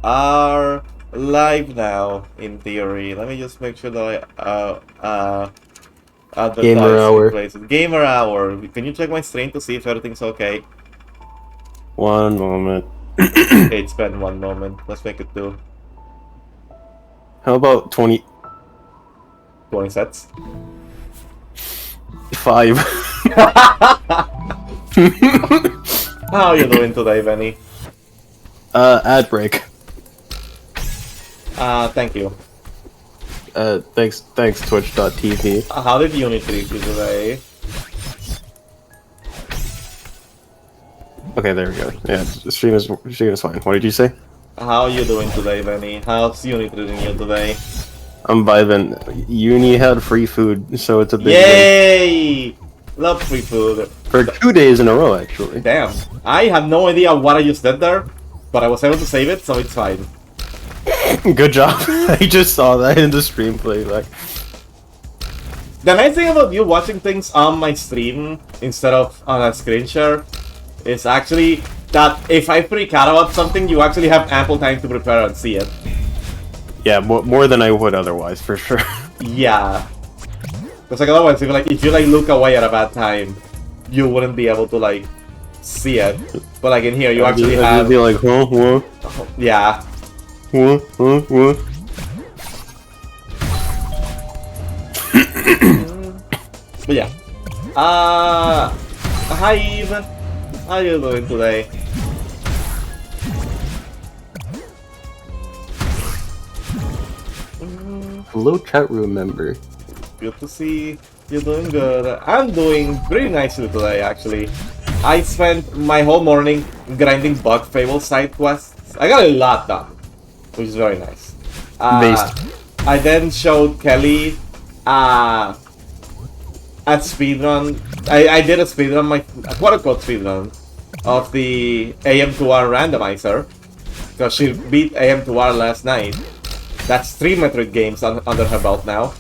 are live now, in theory. Let me just make sure that I Gamer advertise in hour. places. Gamer hour. Can you check my stream to see if everything's okay? One moment. Okay, it's been 1 moment. Let's make it 2. How about 25? 20 sets. How are you doing today, Benny? Ad break. Thank you. Thanks, Twitch.tv. How did Uni treat you today? Okay, there we go. Yeah, the stream is fine. What did you say? How are you doing today, Benny? How's Uni treating you today? I'm vibing. Uni had free food, so it's a big win. Yay! Love free food. For 2 days in a row, actually. Damn. I have no idea what I just did there, but I was able to save it, so it's fine. Good job. I just saw that in the stream playback. The nice thing about you watching things on my stream instead of on a screen share is actually that if I freak out about something, you actually have ample time to prepare and see it. Yeah, more than I would otherwise, for sure. Yeah. Because like otherwise, if you look away at a bad time, you wouldn't be able to like see it. But like in here, you actually have. I'd be like, huh, what? Yeah. What? But yeah. Hi Eve. How are you doing today? Hello, chat room member. Good to see you're doing good. I'm doing pretty nicely today, actually. I spent my whole morning grinding bug fable side quests. I got a lot done, which is very nice. I then showed Kelly a speedrun. I did a speedrun, a quote-unquote speedrun of the AM2R randomizer, because she beat AM2R last night. That's 3 Metroid games under her belt now.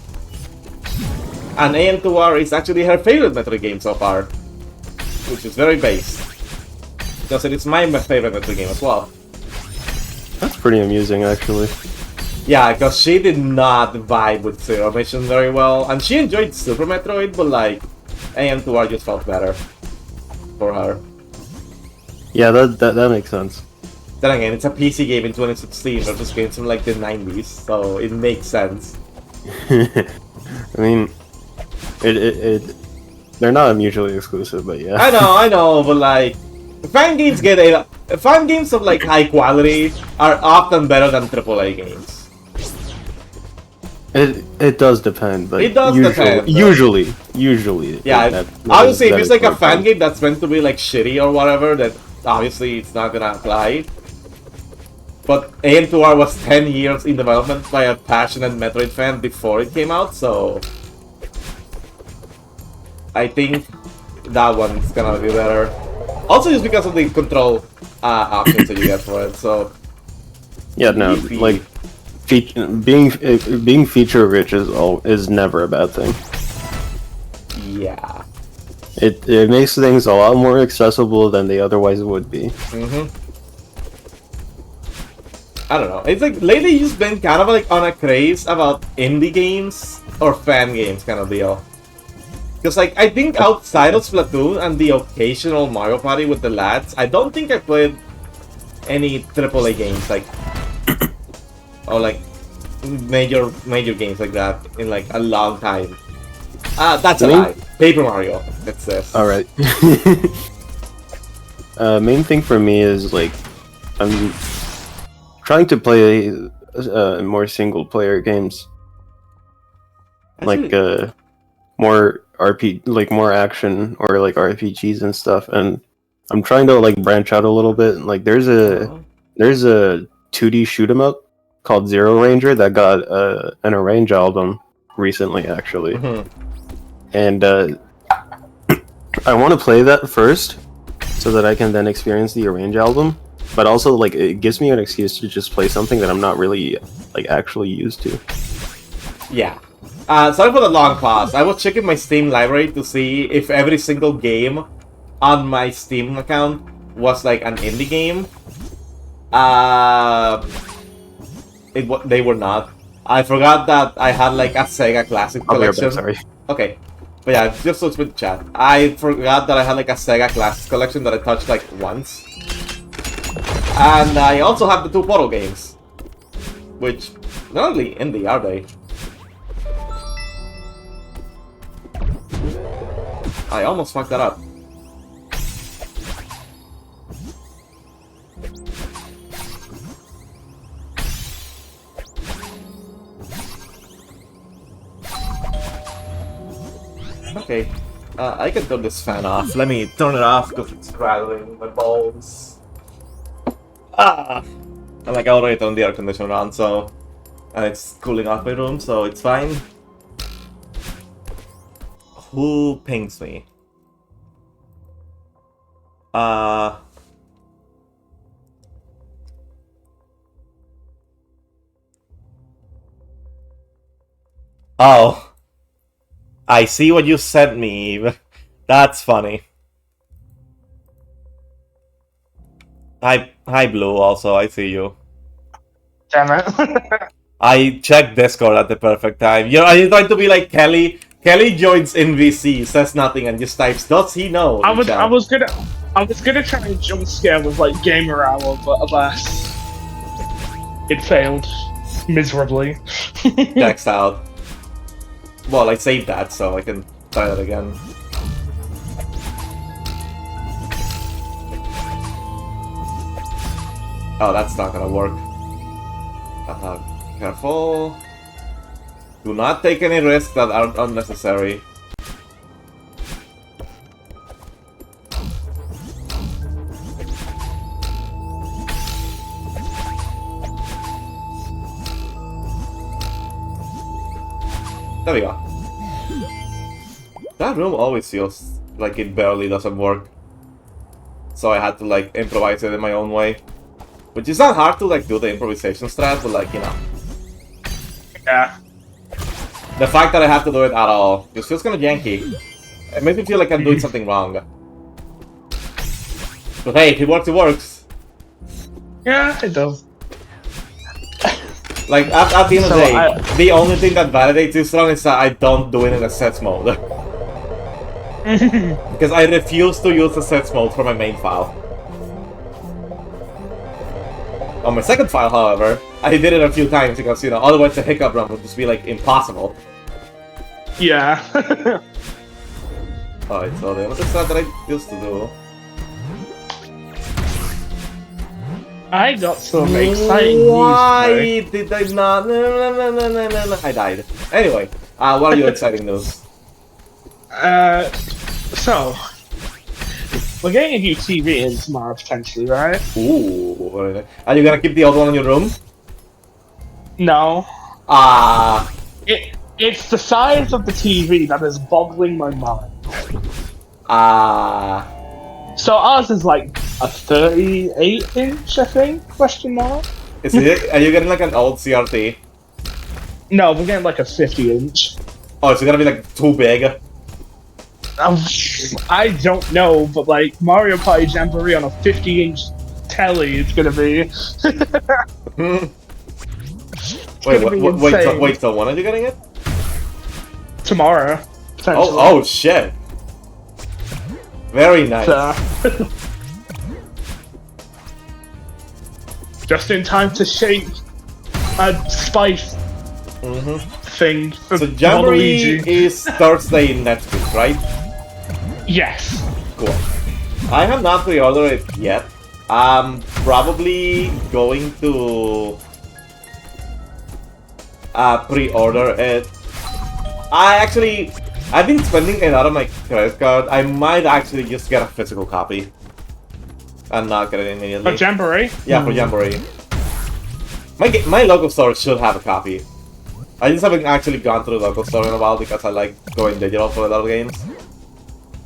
And AM2R is actually her favorite Metroid game so far, which is very based, because it is my favorite Metroid game as well. That's pretty amusing, actually. Yeah, because she did not vibe with Zero Mission very well, and she enjoyed Super Metroid, but like, AM2R just felt better for her. Yeah, that makes sense. Then again, it's a PC game in 2016 versus games from like the 90s, so it makes sense. I mean, they're not mutually exclusive, but yeah. I know, but like, fan games fan games of like high quality are often better than AAA games. It does depend, but It does depend. Usually. Yeah, obviously, if it's like a fan game that's meant to be like shitty or whatever, then obviously it's not gonna apply. But AM2R was 10 years in development by a passionate Metroid fan before it came out, so I think that one's gonna be better. Also, just because of the control options that you get for it. So yeah, no, like being feature rich is never a bad thing. Yeah. It makes things a lot more accessible than they otherwise would be. I don't know. It's like lately you've been kind of like on a craze about indie games or fan games kind of deal. Because like I think outside of Splatoon and the occasional Mario Party with the lads, I don't think I played any AAA games like or like major games like that in like a long time. That's a lie. Paper Mario. That's this. All right. Main thing for me is like I'm trying to play more single player games, like more more action or like RPGs and stuff, and I'm trying to like branch out a little bit. Like there's a 2D shoot 'em up called Zero Ranger that got an Arrange album recently, actually. And I want to play that first so that I can then experience the Arrange album, but also like it gives me an excuse to just play something that I'm not really like actually used to. Yeah. Sorry for the long pause. I was checking my Steam library to see if every single game on my Steam account was like an indie game. they were not. I forgot that I had like a Sega Classic I'll be right collection. back, sorry. Okay. But yeah, just switch with chat. I forgot that I had like a Sega Classics collection that I touched like once. And I also have the 2 Portal games. Which, not only indie, are they? I almost fucked that up. Okay, I can turn this fan off. Let me turn it off because it's rattling my balls. Ah! And like I already turned the air conditioner on, so... And it's cooling off my room, so it's fine. Who pings me? Oh. I see what you sent me, Eve. That's funny. Hi, Blue, also, I see you. Damn it. I checked Discord at the perfect time. Are you trying to be like Kelly? Kelly joins NVC, says nothing, and just types, does he know? I was gonna try and jump scare with like gamer hour, but alas, it failed miserably. Text out. Well, I saved that, so I can try that again. Oh, that's not gonna work. Careful. Do not take any risks that are unnecessary. There we go. That room always feels like it barely doesn't work. So I had to like improvise it in my own way. Which is not hard to like do the improvisation strat, but like, you know. Yeah. The fact that I have to do it at all just feels kind of janky. It makes me feel like I'm doing something wrong. But hey, if it works, it works. Yeah, it does. Like, at the end of the day, the only thing that validates this run is that I don't do it in a sets mode. Because I refuse to use the sets mode for my main file. On my second file, however, I did it a few times because, you know, otherwise the hiccup run would just be, like, impossible. Yeah. Alright, so the other stuff that I used to do... I got some exciting news Why did I not? No. I died. Anyway, what are your exciting news? So we're getting a new TV in tomorrow potentially, right? Ooh, are you gonna keep the old one in your room? No. It's the size of the TV that is boggling my mind. So ours is like a 38-inch, I think? Question mark. Is it? Are you getting like an old CRT? No, we're getting like a 50-inch. Oh, it's gonna be like too big. I don't know, but like Mario Party Jamboree on a 50-inch telly, it's gonna be. Wait, so when are you getting it? Tomorrow. Oh shit. Very nice. Just in time to shake a spice thing. So Jamboree is Thursday next week, right? Yes. Cool. I have not pre-ordered it yet. I'm probably going to pre-order it. I've been spending a lot of my credit card. I might actually just get a physical copy and not get it immediately. For Jamboree? Yeah, for Jamboree. My local store should have a copy. I just haven't actually gone to the local store in a while because I like going digital for a lot of games.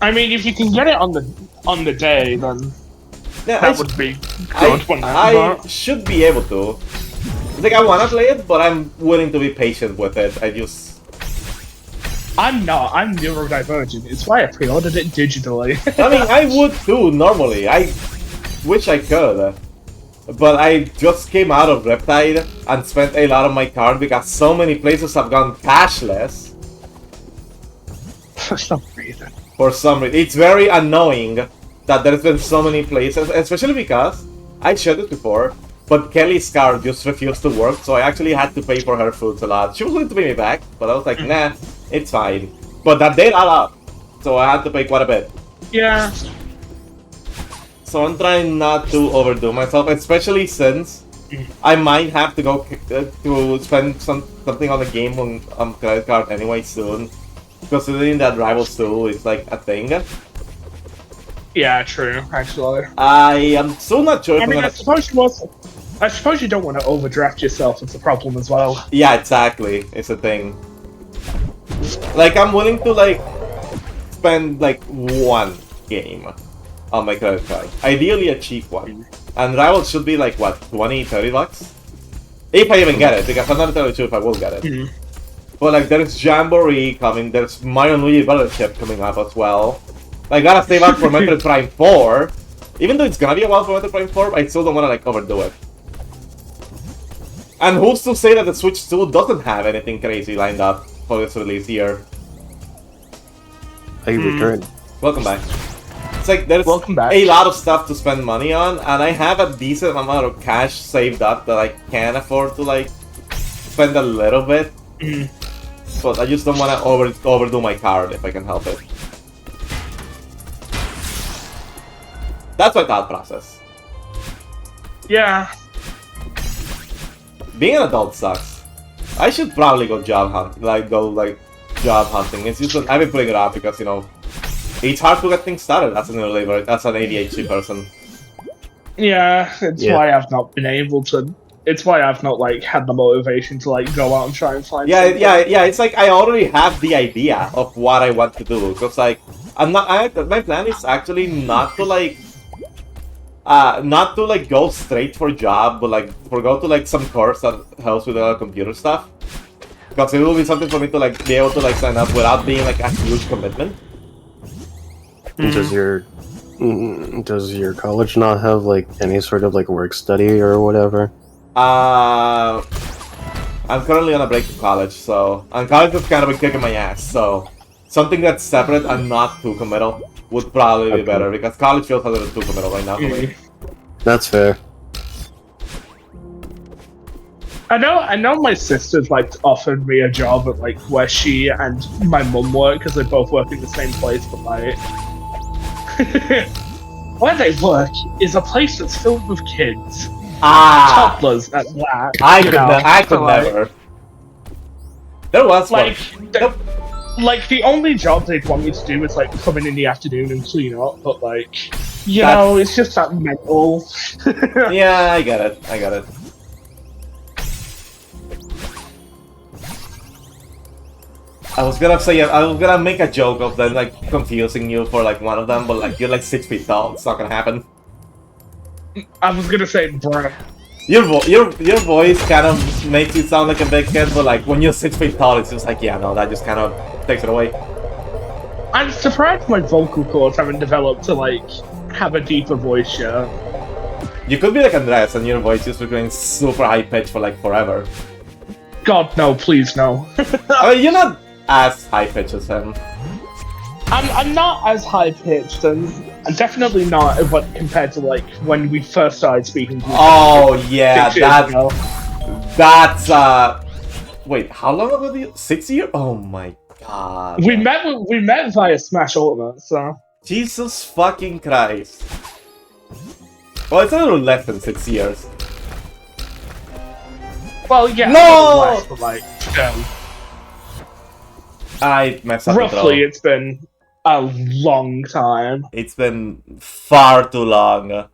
I mean, if you can get it on the day, then yeah, that would be good. I should be able to. Like, I want to play it, but I'm willing to be patient with it. I'm not. I'm neurodivergent. It's why I pre-ordered it digitally. I mean, I would too, normally. I wish I could. but I just came out of Riptide and spent a lot of my card because so many places have gone cashless. For some reason. For some reason. It's very annoying that there's been so many places, especially because I shared it before, but Kelly's card just refused to work, so I actually had to pay for her foods a lot. She was willing to pay me back, but I was like, nah, it's fine. But that did add up, so I had to pay quite a bit. Yeah. So I'm trying not to overdo myself, especially since I might have to go to spend something on the game on credit card anyway soon. Considering that Rivals 2 is like a thing. Yeah, true, actually. I am so not sure if I mean, I'm gonna... I suppose you don't want to overdraft yourself, it's a problem as well. Yeah, exactly. It's a thing. Like, I'm willing to, like, spend, like, one game on my credit card. Ideally a cheap one. And Rivals should be, like, what, 20, 30 bucks? If I even get it, because I'm not entirely sure if I will get it. But, like, there's Jamboree coming, there's Mario & Luigi Battleship coming up as well. I gotta save up for Metroid Prime 4. Even though it's gonna be a while for Metroid Prime 4, I still don't wanna, like, overdo it. And who's to say that the Switch 2 doesn't have anything crazy lined up for this release here? I returned. Welcome back. It's like there's a lot of stuff to spend money on, and I have a decent amount of cash saved up that I can afford to, like, spend a little bit. But I just don't want to overdo my card if I can help it. That's my thought process. Yeah. Being an adult sucks. I should probably go job job hunting. It's just that I've been putting it off because, you know, it's hard to get things started as an ADHD person. Yeah, it's why I've not been able to. It's why I've not, like, had the motivation to, like, go out and try and find something. Yeah, it's like I already have the idea of what I want to do. Because, like, my plan is actually not to, like, go straight for a job, but, like, go to, like, some course that helps with computer stuff. Because it will be something for me to, like, be able to, like, sign up without being, like, a huge commitment. Does your college not have, like, any sort of, like, work study or whatever? I'm currently on a break from college, so... And college has kind of been kicking my ass, so... Something that's separate and not too committal would probably be better, because college feels a little too committal right now for me. That's fair. I know my sister's, like, offered me a job at, like, where she and my mum work, because they both work in the same place, but, like... where they work is a place that's filled with kids. Toddlers at that. I could never. There was like, one. Like, the only job they'd want me to do is, like, come in the afternoon and clean up, but, like, you know, it's just that mental. Yeah, I get it. I was gonna make a joke of them, like, confusing you for, like, one of them, but, like, you're, like, 6 feet tall. It's not gonna happen. I was gonna say, bruh. Your voice kind of makes you sound like a big kid, but, like, when you're 6 feet tall, it's just like, yeah, no, that just kind of takes it away. I'm surprised my vocal cords haven't developed to, like, have a deeper voice yet. You could be like Andreas, and your voice just going super high pitched for, like, forever. God, no, please, no. I mean, you're not as high pitched as him. I'm not as high pitched, and I'm definitely not compared to, like, when we first started speaking to each other. Oh yeah, that's wait, how long ago did you 6 years? Oh my god. We met via Smash Ultimate, so Jesus fucking Christ. Well, it's a little less than 6 years. Well, yeah. No! Less, but, like, I messed up. Roughly, it's been a long time. It's been far too long.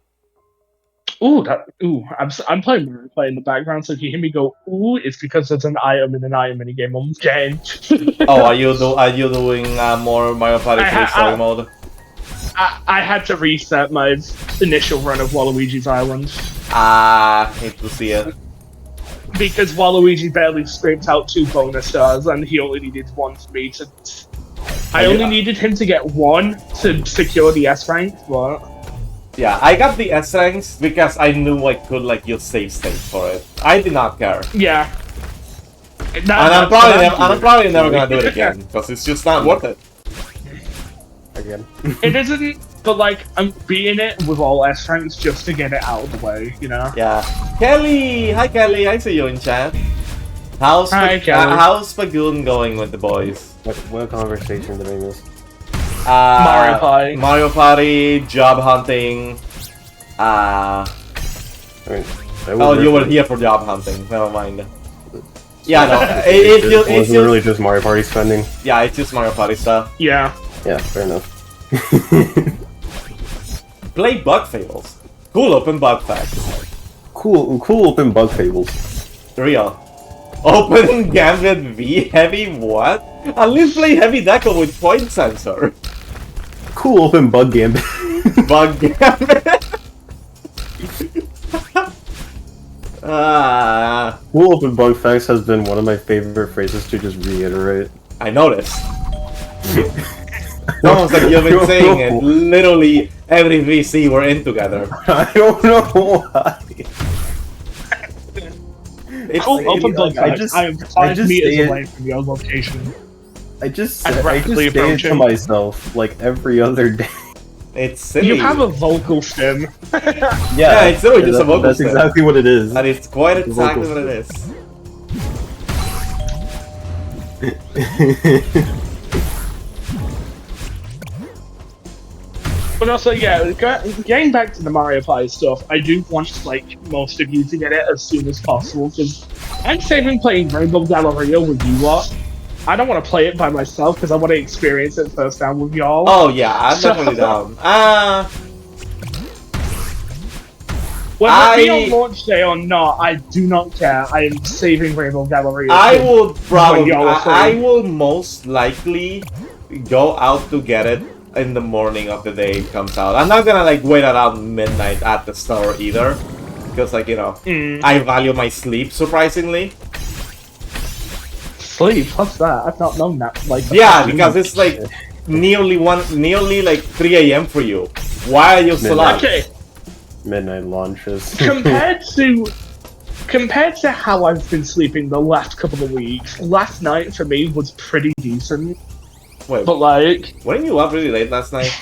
I'm playing Mario Play in the background, so if you hear me go, ooh, it's because there's an item in an item minigame on the game. Oh, are you doing more Mario Party 3 story mode? I had to reset my initial run of Waluigi's Island. Hate to see it. Because Waluigi barely scraped out 2 bonus stars, and he only needed 1 for me to... I only needed him to get 1 to secure the S rank, but... Yeah, I got the S ranks because I knew I could like use save states for it. I did not care. Yeah. And I'm probably never gonna do it again because it's just not worth it. Again. It isn't, but like I'm beating it with all S ranks just to get it out of the way, you know. Yeah. Kelly, hi Kelly, I see you in chat. How's Spagoon going with the boys? What conversation did I miss? Mario Party. Mario Party, job hunting. You were here for job hunting. Never mind. Yeah, no. It's literally just Mario Party spending. Yeah, it's just Mario Party stuff. Yeah. Yeah, fair enough. Play bug fables. Cool open bug facts. Cool open bug fables. Real. Open Gambit V heavy what? At least play heavy deco with point sensor. Cool open bug gambit. Bug Gambit. Cool open bug facts has been one of my favorite phrases to just reiterate. I noticed. It's almost like you've been saying it literally every VC we're in together. I don't know why. Open bug facts. I am 5 meters away from your location. I just say it to myself like every other day. It's silly. You have a vocal stem. Yeah, it's really just a vocal That's stem. exactly what it is. And it's quite exactly what it is. But also, yeah, getting back to the Mario Party stuff, I do want like most of you to get it as soon as possible because I'm saving playing Rainbow Galleria with you lot. I don't want to play it by myself because I want to experience it first hand with y'all. Oh yeah, I'm definitely down. Whether it be on launch day or not, I do not care. I am saving Rainbow Galleria. I will most likely go out to get it in the morning of the day it comes out. I'm not gonna like wait around midnight at the store either, because like, you know, I value my sleep surprisingly. Sleep? What's that? I've not known that. Like, yeah, because it's like nearly like 3 AM for you. Why are you still up? Okay. Midnight launches. compared to how I've been sleeping the last couple of weeks, last night for me was pretty decent. Wait, but like, weren't you up really late last night?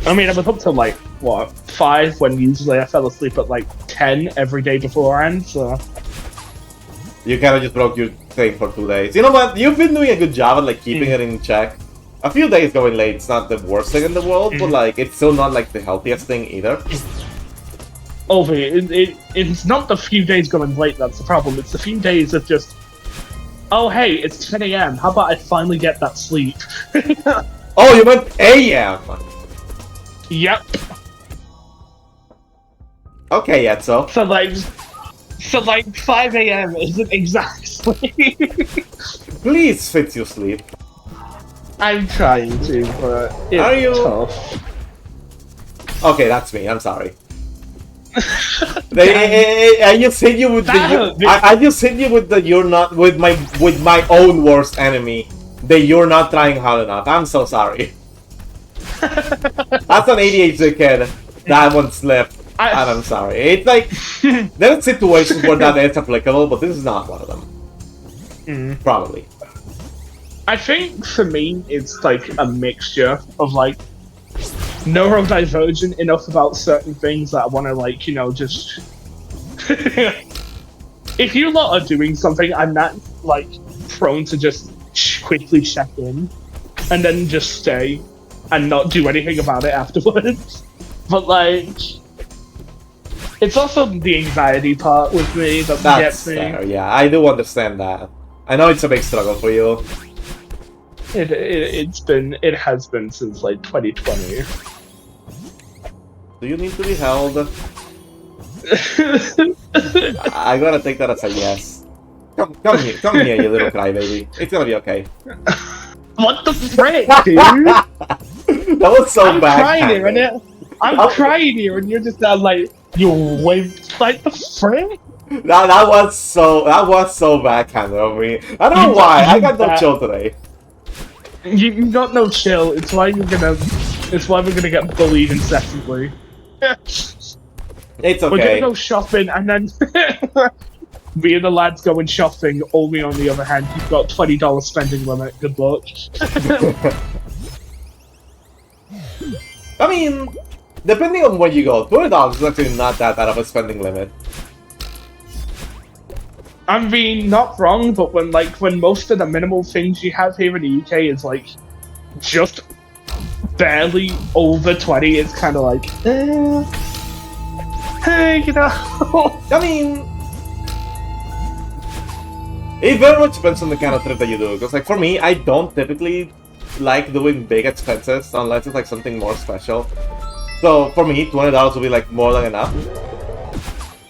I mean, I was up till like what 5 when usually I fell asleep at like 10 every day beforehand. So you kind of just broke your thing for 2 days. You know what? You've been doing a good job at like keeping it in check. A few days going late, it's not the worst thing in the world, but like it's still not like the healthiest thing either. It's not the few days going late that's the problem. It's the few days of just, oh hey, it's 10 AM. How about I finally get that sleep? Oh, you went AM. Yep. Okay, Yetzo. So like 5 AM isn't exactly. Please fit your sleep. I'm trying to, but it's Are you tough. Okay, that's me. I'm sorry. I just hit you with I just hit you with the you're not with my own worst enemy. That you're not trying hard enough. I'm so sorry. That's an ADHD kid. That one slipped. And I'm sorry. It's like there are situations where that is applicable, but this is not one of them. Probably. I think for me, it's like a mixture of like neurodivergent enough about certain things that I want to like, you know, just. If you lot are doing something, I'm not like prone to just quickly check in and then just stay and not do anything about it afterwards. But like, it's also the anxiety part with me that gets me. Fair, yeah, I do understand that. I know it's a big struggle for you. It has been since like 2020. Do you need to be held? I gotta take that as a yes. Come here, you little crybaby. It's gonna be okay. What the frick, dude? That was so I'm bad. Crying here, and I'm crying here, and you're just like, you waved like the frick. That was so backhanded of me. I don't know why. I got no chill today. You got no chill. It's why you're gonna It's why we're gonna get bullied incessantly. It's We're gonna okay. go shopping and then me and the lads going shopping. Only on the other hand, you've got $20 spending limit. Good luck. I mean, depending on where you go, $20 is actually not that bad of a spending limit. I mean, not wrong, but when most of the minimal things you have here in the UK is like just barely over 20, it's kind of like, hey, you know. I mean, it very much depends on the kind of trip that you do. Because, like, for me, I don't typically like doing big expenses unless it's like something more special. So for me, $20 will be like more than enough.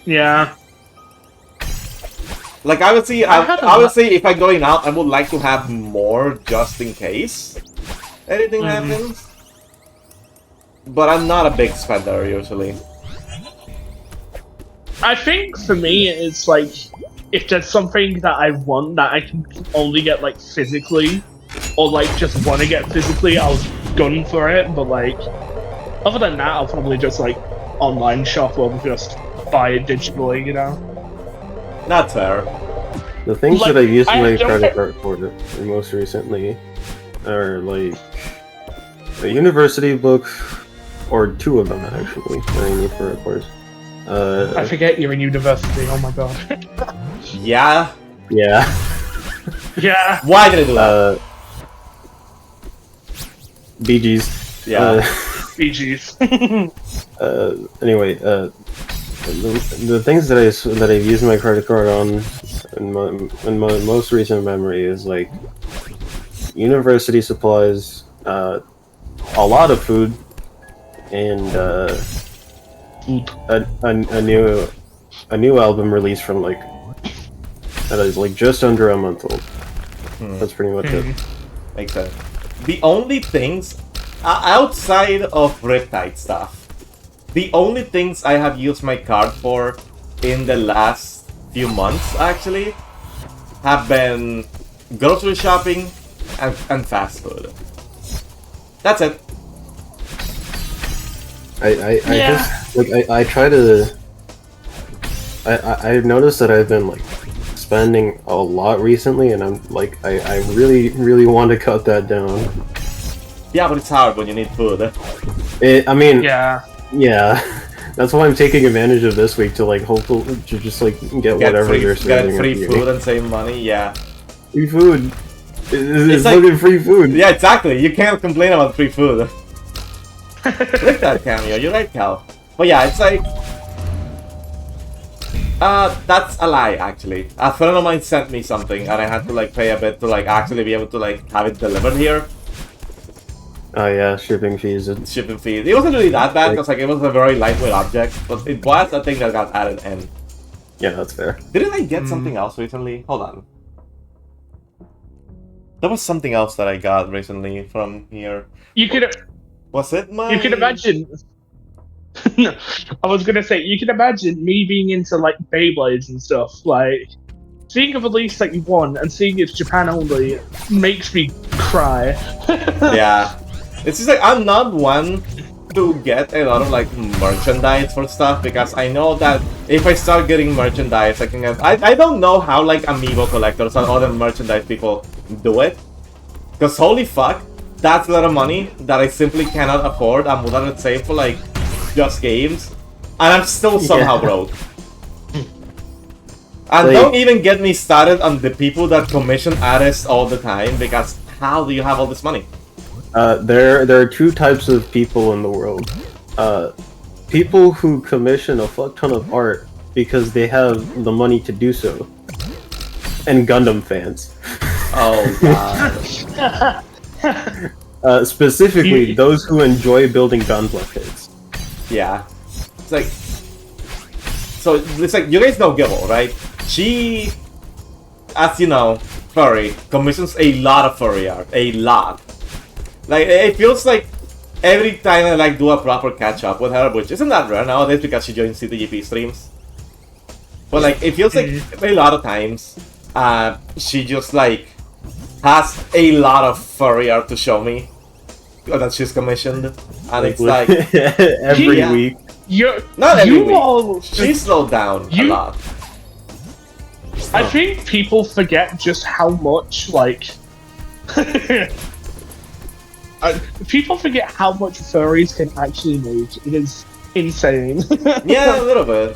Yeah. Like I would say if I'm going out, I would like to have more just in case anything happens. But I'm not a big spender usually. I think for me, it's like if there's something that I want that I can only get like physically, or like just want to get physically, I'll gun for it. But like other than that, I'll probably just like online shop or just buy it digitally, you know. Not fair. The things Like, that I've used my don't credit card for most recently are like a university book, or two of them actually, that I need for a course. I forget you're in university. Oh my god. Yeah. Yeah. Yeah. Why did I do that? BGs. Yeah. BGs. Anyway, the things that I've used my credit card on in my most recent memory is like university supplies, a lot of food, and a new album release from like that is like just under a month old. That's pretty much it. Makes sense. The only things outside of Riptide stuff, the only things I have used my card for in the last few months actually have been grocery shopping and fast food. That's it. I just like I try to. I've noticed that I've been like spending a lot recently, and I'm like I really want to cut that down. Yeah, but it's hard when you need food. I mean, Yeah. That's why I'm taking advantage of this week to like hopefully to just like get whatever free, they're serving. get free food and save money. Yeah. Free food. It's like- fucking free food. Yeah, exactly. You can't complain about free food. Like that cameo. You're right, Cal. But yeah, it's like. That's a lie, actually. A friend of mine sent me something, and I had to like pay a bit to like actually be able to like have it delivered here. Oh yeah, shipping fees. Shipping fees. It wasn't really that bad because like it was a very lightweight object, but it was a thing that got added in. Yeah, that's fair. Didn't I get something else recently? Hold on. There was something else that I got recently from here. You could. Was it my? You can imagine. No, I was gonna say you can imagine me being into like Beyblades and stuff. Like seeing a release that you want and seeing it's Japan only makes me cry. Yeah, it's just like I'm not one to get a lot of like merchandise for stuff because I know that if I start getting merchandise, I can get. I don't know how like amiibo collectors and other merchandise people do it, because holy fuck, that's a lot of money that I simply cannot afford. I'm without it save for like just games, and I'm still somehow broke. And Like, don't even get me started on the people that commission artists all the time, because how do you have all this money? there are two types of people in the world. People who commission a fuck ton of art because they have the money to do so, and Gundam fans. Oh god. Specifically, those who enjoy building Gundam heads. Yeah. It's like... So, it's like, you guys know Gibble, right? She, as you know, furry, commissions a lot of furry art. A lot. Like, it feels like every time I like do a proper catch-up with her, which isn't that rare nowadays because she joins CTGP streams. But like, it feels like a lot of times, she just like, has a lot of furry art to show me. that she's commissioned, and it's like every Yeah. week. not every You week. all, She slowed down a lot. I think people forget just how much, like, people forget how much furries can actually make. It is insane. Yeah, a little bit.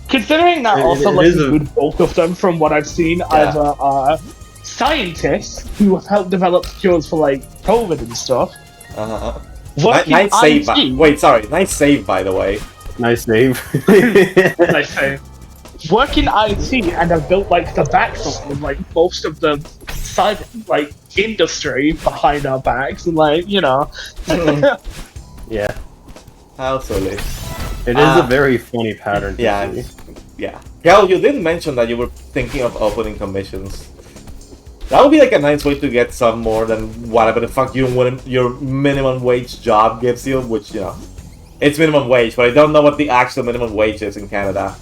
Considering that It- also, it like, is a a- good bulk of them, from what I've seen, either are scientists who have helped develop cures for, like, COVID and stuff. Uh-huh. Working Nice save. IT, Wait, sorry. Nice save, by the way. Nice save. I say, work in IT and have built like the backbone of like most of the cyber like industry behind our backs, and like Yeah, How silly. it is a very funny pattern. To Yeah. see. Yeah. Kel, you didn't mention that you were thinking of opening commissions. That would be like a nice way to get some more than whatever the fuck your minimum wage job gives you, which, you know, it's minimum wage, but I don't know what the actual minimum wage is in Canada.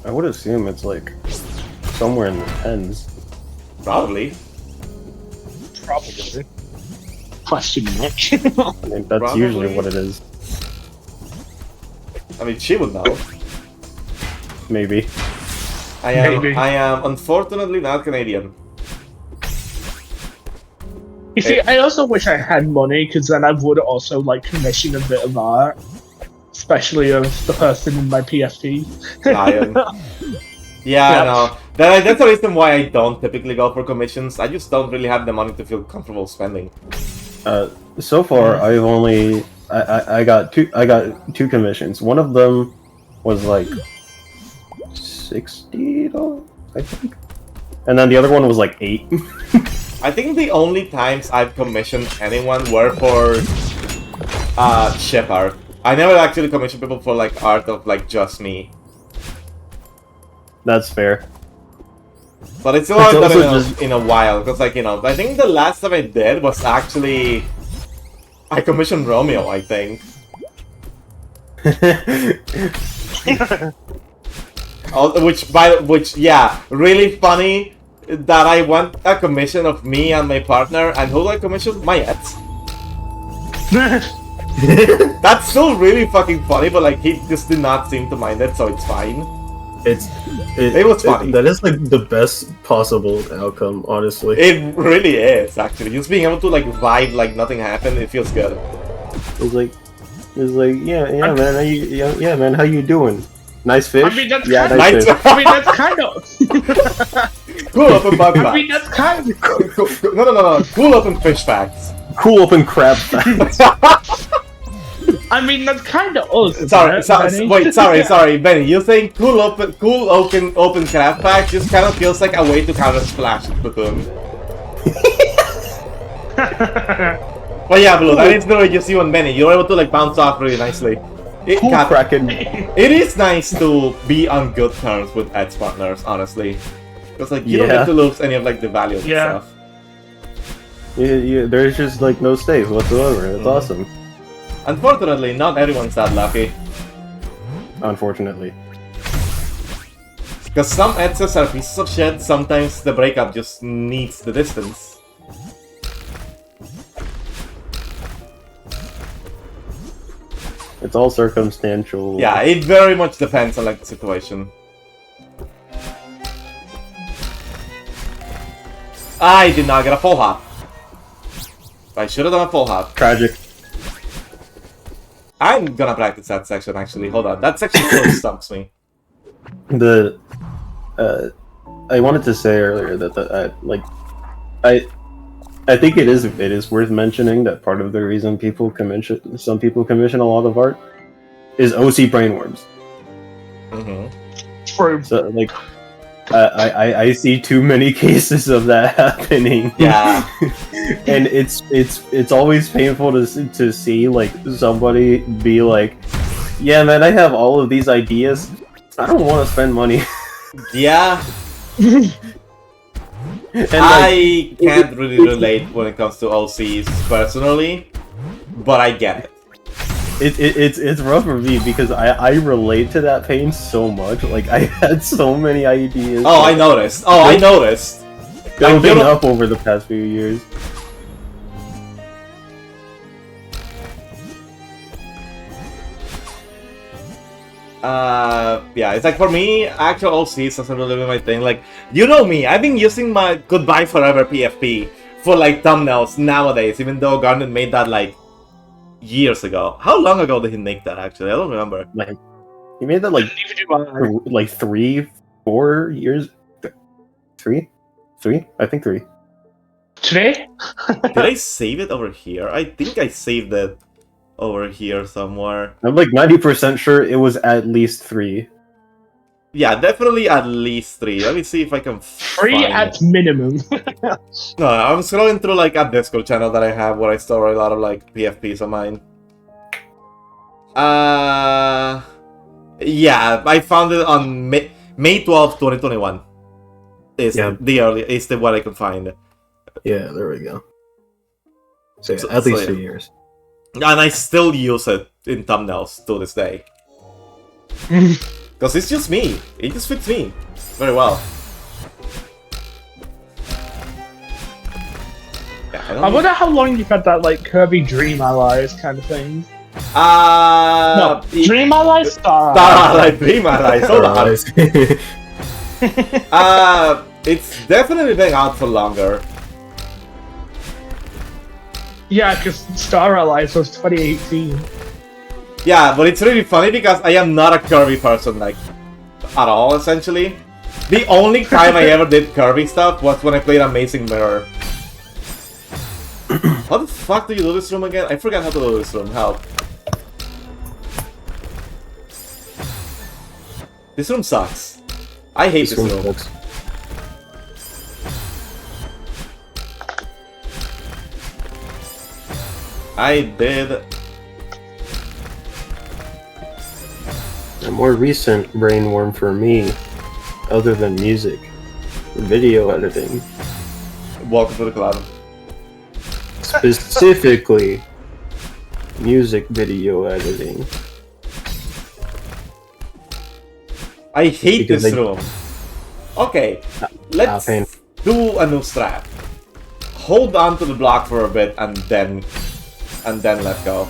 I would assume it's like somewhere in the tens. Probably. probably question mark. I mean, that's Probably. usually what it is. I mean, she would know. Maybe. Maybe. I am unfortunately not Canadian. You see, I also wish I had money, because then I would also like commission a bit of art, especially of the person in my PFP. Lion. Yeah, I know. That's the reason why I don't typically go for commissions. I just don't really have the money to feel comfortable spending. So far, I've only I got two commissions. One of them was like $60, I think, and then the other one was like $8. I think the only times I've commissioned anyone were for ship art. I never actually commissioned people for like art of like just me. That's fair. But it's still It's not also done just- in a while, because like, you know, I think the last time I did was actually I commissioned Romeo, I think. Which yeah, really funny that I want a commission of me and my partner, and who do I commission? My ex. That's still really fucking funny, but like he just did not seem to mind it, so it's fine. It was funny. that is like the best possible outcome, honestly. It really is, actually. Just being able to like vibe like nothing happened, it feels good. It's like, yeah, man, yeah, man, how you doing? Nice fish. I mean, that's yeah, kinda- nice Nice- fish. I mean, that's kind of. Cool open bug I mean, facts. that's kind of. No. Cool open fish facts. Cool open crab facts. I mean, that's kind of us. Sorry, isn't it, Benny? wait, sorry, Benny. You saying cool open crab fact just kind of feels like a way to counter Splash in Splatoon. But yeah, Blue, that is the way you see on Benny. You're able to like bounce off really nicely. Cool Kraken. It is nice to be on good terms with Ed's partners, honestly. Because like you don't Yeah. get to lose any of like the value of Yeah. stuff. Yeah, there's just like no stays whatsoever. It's awesome. Unfortunately, not everyone's that lucky. Unfortunately. Because some Eds's are pieces of shit, sometimes the breakup just needs the distance. It's all circumstantial. Yeah, it very much depends on like the situation. I did not get a full hop. I should have done a full hop. Tragic. I'm gonna practice that section actually. Hold on, that section still stumps me. The I wanted to say earlier that I think it is worth mentioning that part of the reason some people commission a lot of art is OC brainworms. True. So like I see too many cases of that happening. Yeah. And it's always painful to see like somebody be like, yeah, man, I have all of these ideas. I don't want to spend money. Yeah. And I can't really relate when it comes to OCs personally, but I get it. it's rough for me because I relate to that pain so much. Like I had so many ideas. Oh, I noticed. building up over the past few years. Yeah, it's like for me, actual OCs doesn't really be my thing. Like, you know me, I've been using my Goodbye Forever PFP for like thumbnails nowadays, even though Garnet made that like years ago. How long ago did he make that actually? I don't remember. Like, he made that like 3, 4 years. 3? I think 3. Today? Did I save it over here? I think I saved it over here somewhere. I'm like 90% sure it was at least 3. Yeah, definitely at least 3. Let me see if I can 3 at minimum. No, I'm scrolling through like a Discord channel that I have where I store a lot of like PFPs of mine. Yeah, I found it on May 12th, 2021. Is the what I could find. Yeah, there we go. So at least 3 years. And I still use it in thumbnails to this day. Because it's just me. It just fits me very well. Yeah, I wonder how long you've had that like Kirby Dream Allies kind of thing. No, Dream Allies? Star Allies, Dream Allies, hold on. It's definitely been out for longer. Yeah, because Star Allies was 2018. Yeah, but it's really funny because I am not a Kirby person, like, at all, essentially. The only time I ever did Kirby stuff was when I played Amazing Mirror. How the fuck do you do this room again? I forgot how to do this room, help. This room sucks. I hate this room. I did. A more recent brain worm for me, other than music, video editing. Welcome to the club. Specifically, music video editing. I hate this room. Okay, let's do a new strat. Hold on to the block for a bit and then let go.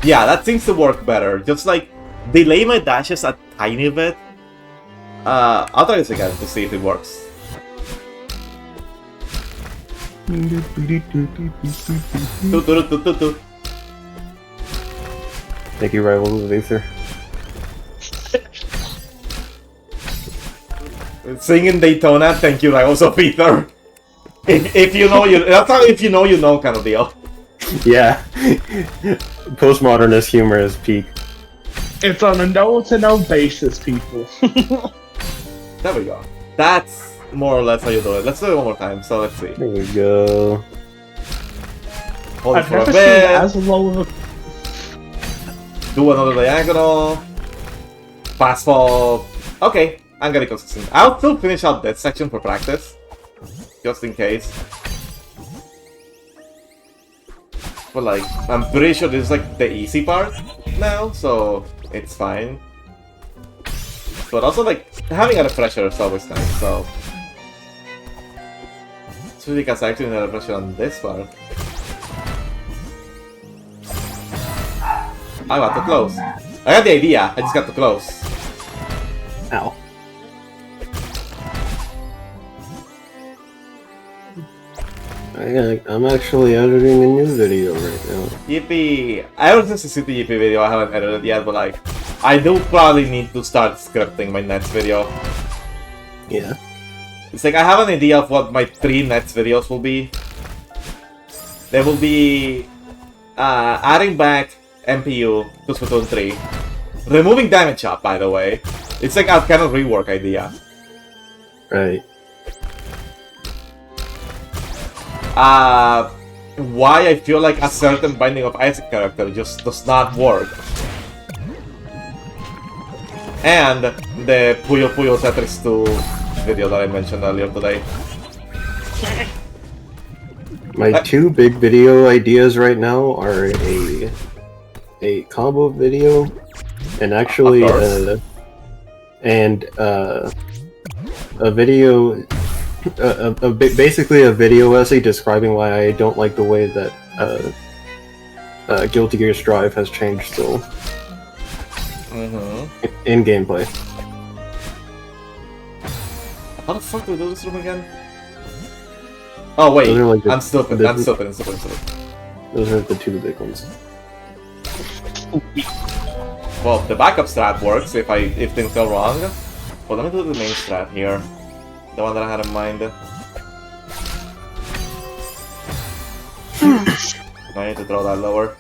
Yeah, that seems to work better. Just like delay my dashes a tiny bit. I'll try this again to see if it works. Thank you, Rivals of Aether. Singing Daytona, thank you, Rivals of Aether. If you know, that's how if you know kind of deal. Yeah. Postmodernist humor is peak. It's on a no-to-no basis, people. There we go. That's more or less how you do it. Let's do it one more time, so let's see. There we go. Hold it I've for a never bit. seen as low of a... Do another diagonal. Fast fall. Okay, I'm gonna consistent. I'll still finish out that section for practice. Just in case. But like, I'm pretty sure this is like the easy part now, so it's fine. But also like, having a refresher is always nice, so... Especially because I actually need a refresher on this part. I got too close. I got the idea, I just got too close. Ow. I'm actually editing a new video right now. Yippee! I ever since I see the Yippee video, I haven't edited yet, but like, I do probably need to start scripting my next video. Yeah. It's like I have an idea of what my 3 next videos will be. They will be adding back MPU to Splatoon 3. Removing damage up, by the way. It's like a kind of rework idea. Right. Why I feel like a certain Binding of Isaac character just does not work. And the Puyo Puyo Tetris 2 video that I mentioned earlier today. My two big video ideas right now are a combo video, and actually a video, basically a video essay describing why I don't like the way that Guilty Gear Strive has changed still in gameplay. How the fuck do we do this room again? Oh wait, like I'm stupid. Those are the two big ones. Well, the backup strat works if things go wrong. Well, let me do the main strat here. The one that I had in mind. I need to throw that lower.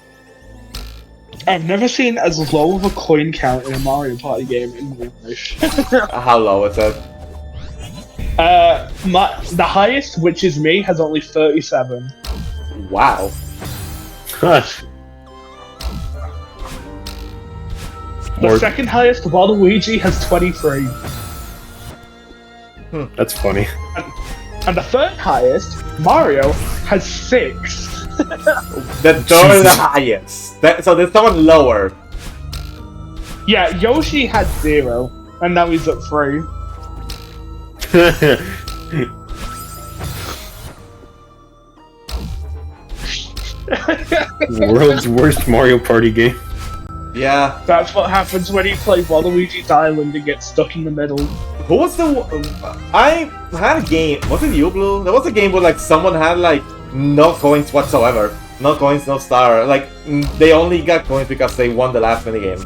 I've never seen as low of a coin count in a Mario Party game in my life. How low is it? The highest, which is me, has only 37. Wow. The second highest, Waluigi, has 23. That's funny. And the third highest, Mario, has 6. The third is the highest. So there's someone lower. Yeah, Yoshi had 0, and now he's at 3. World's worst Mario Party game. Yeah. That's what happens when you play Waluigi's Island and get stuck in the middle. Who was I had a game. Was it you, Blue? There was a game where like someone had like no coins whatsoever. No coins, no star. Like they only got coins because they won the last minigame.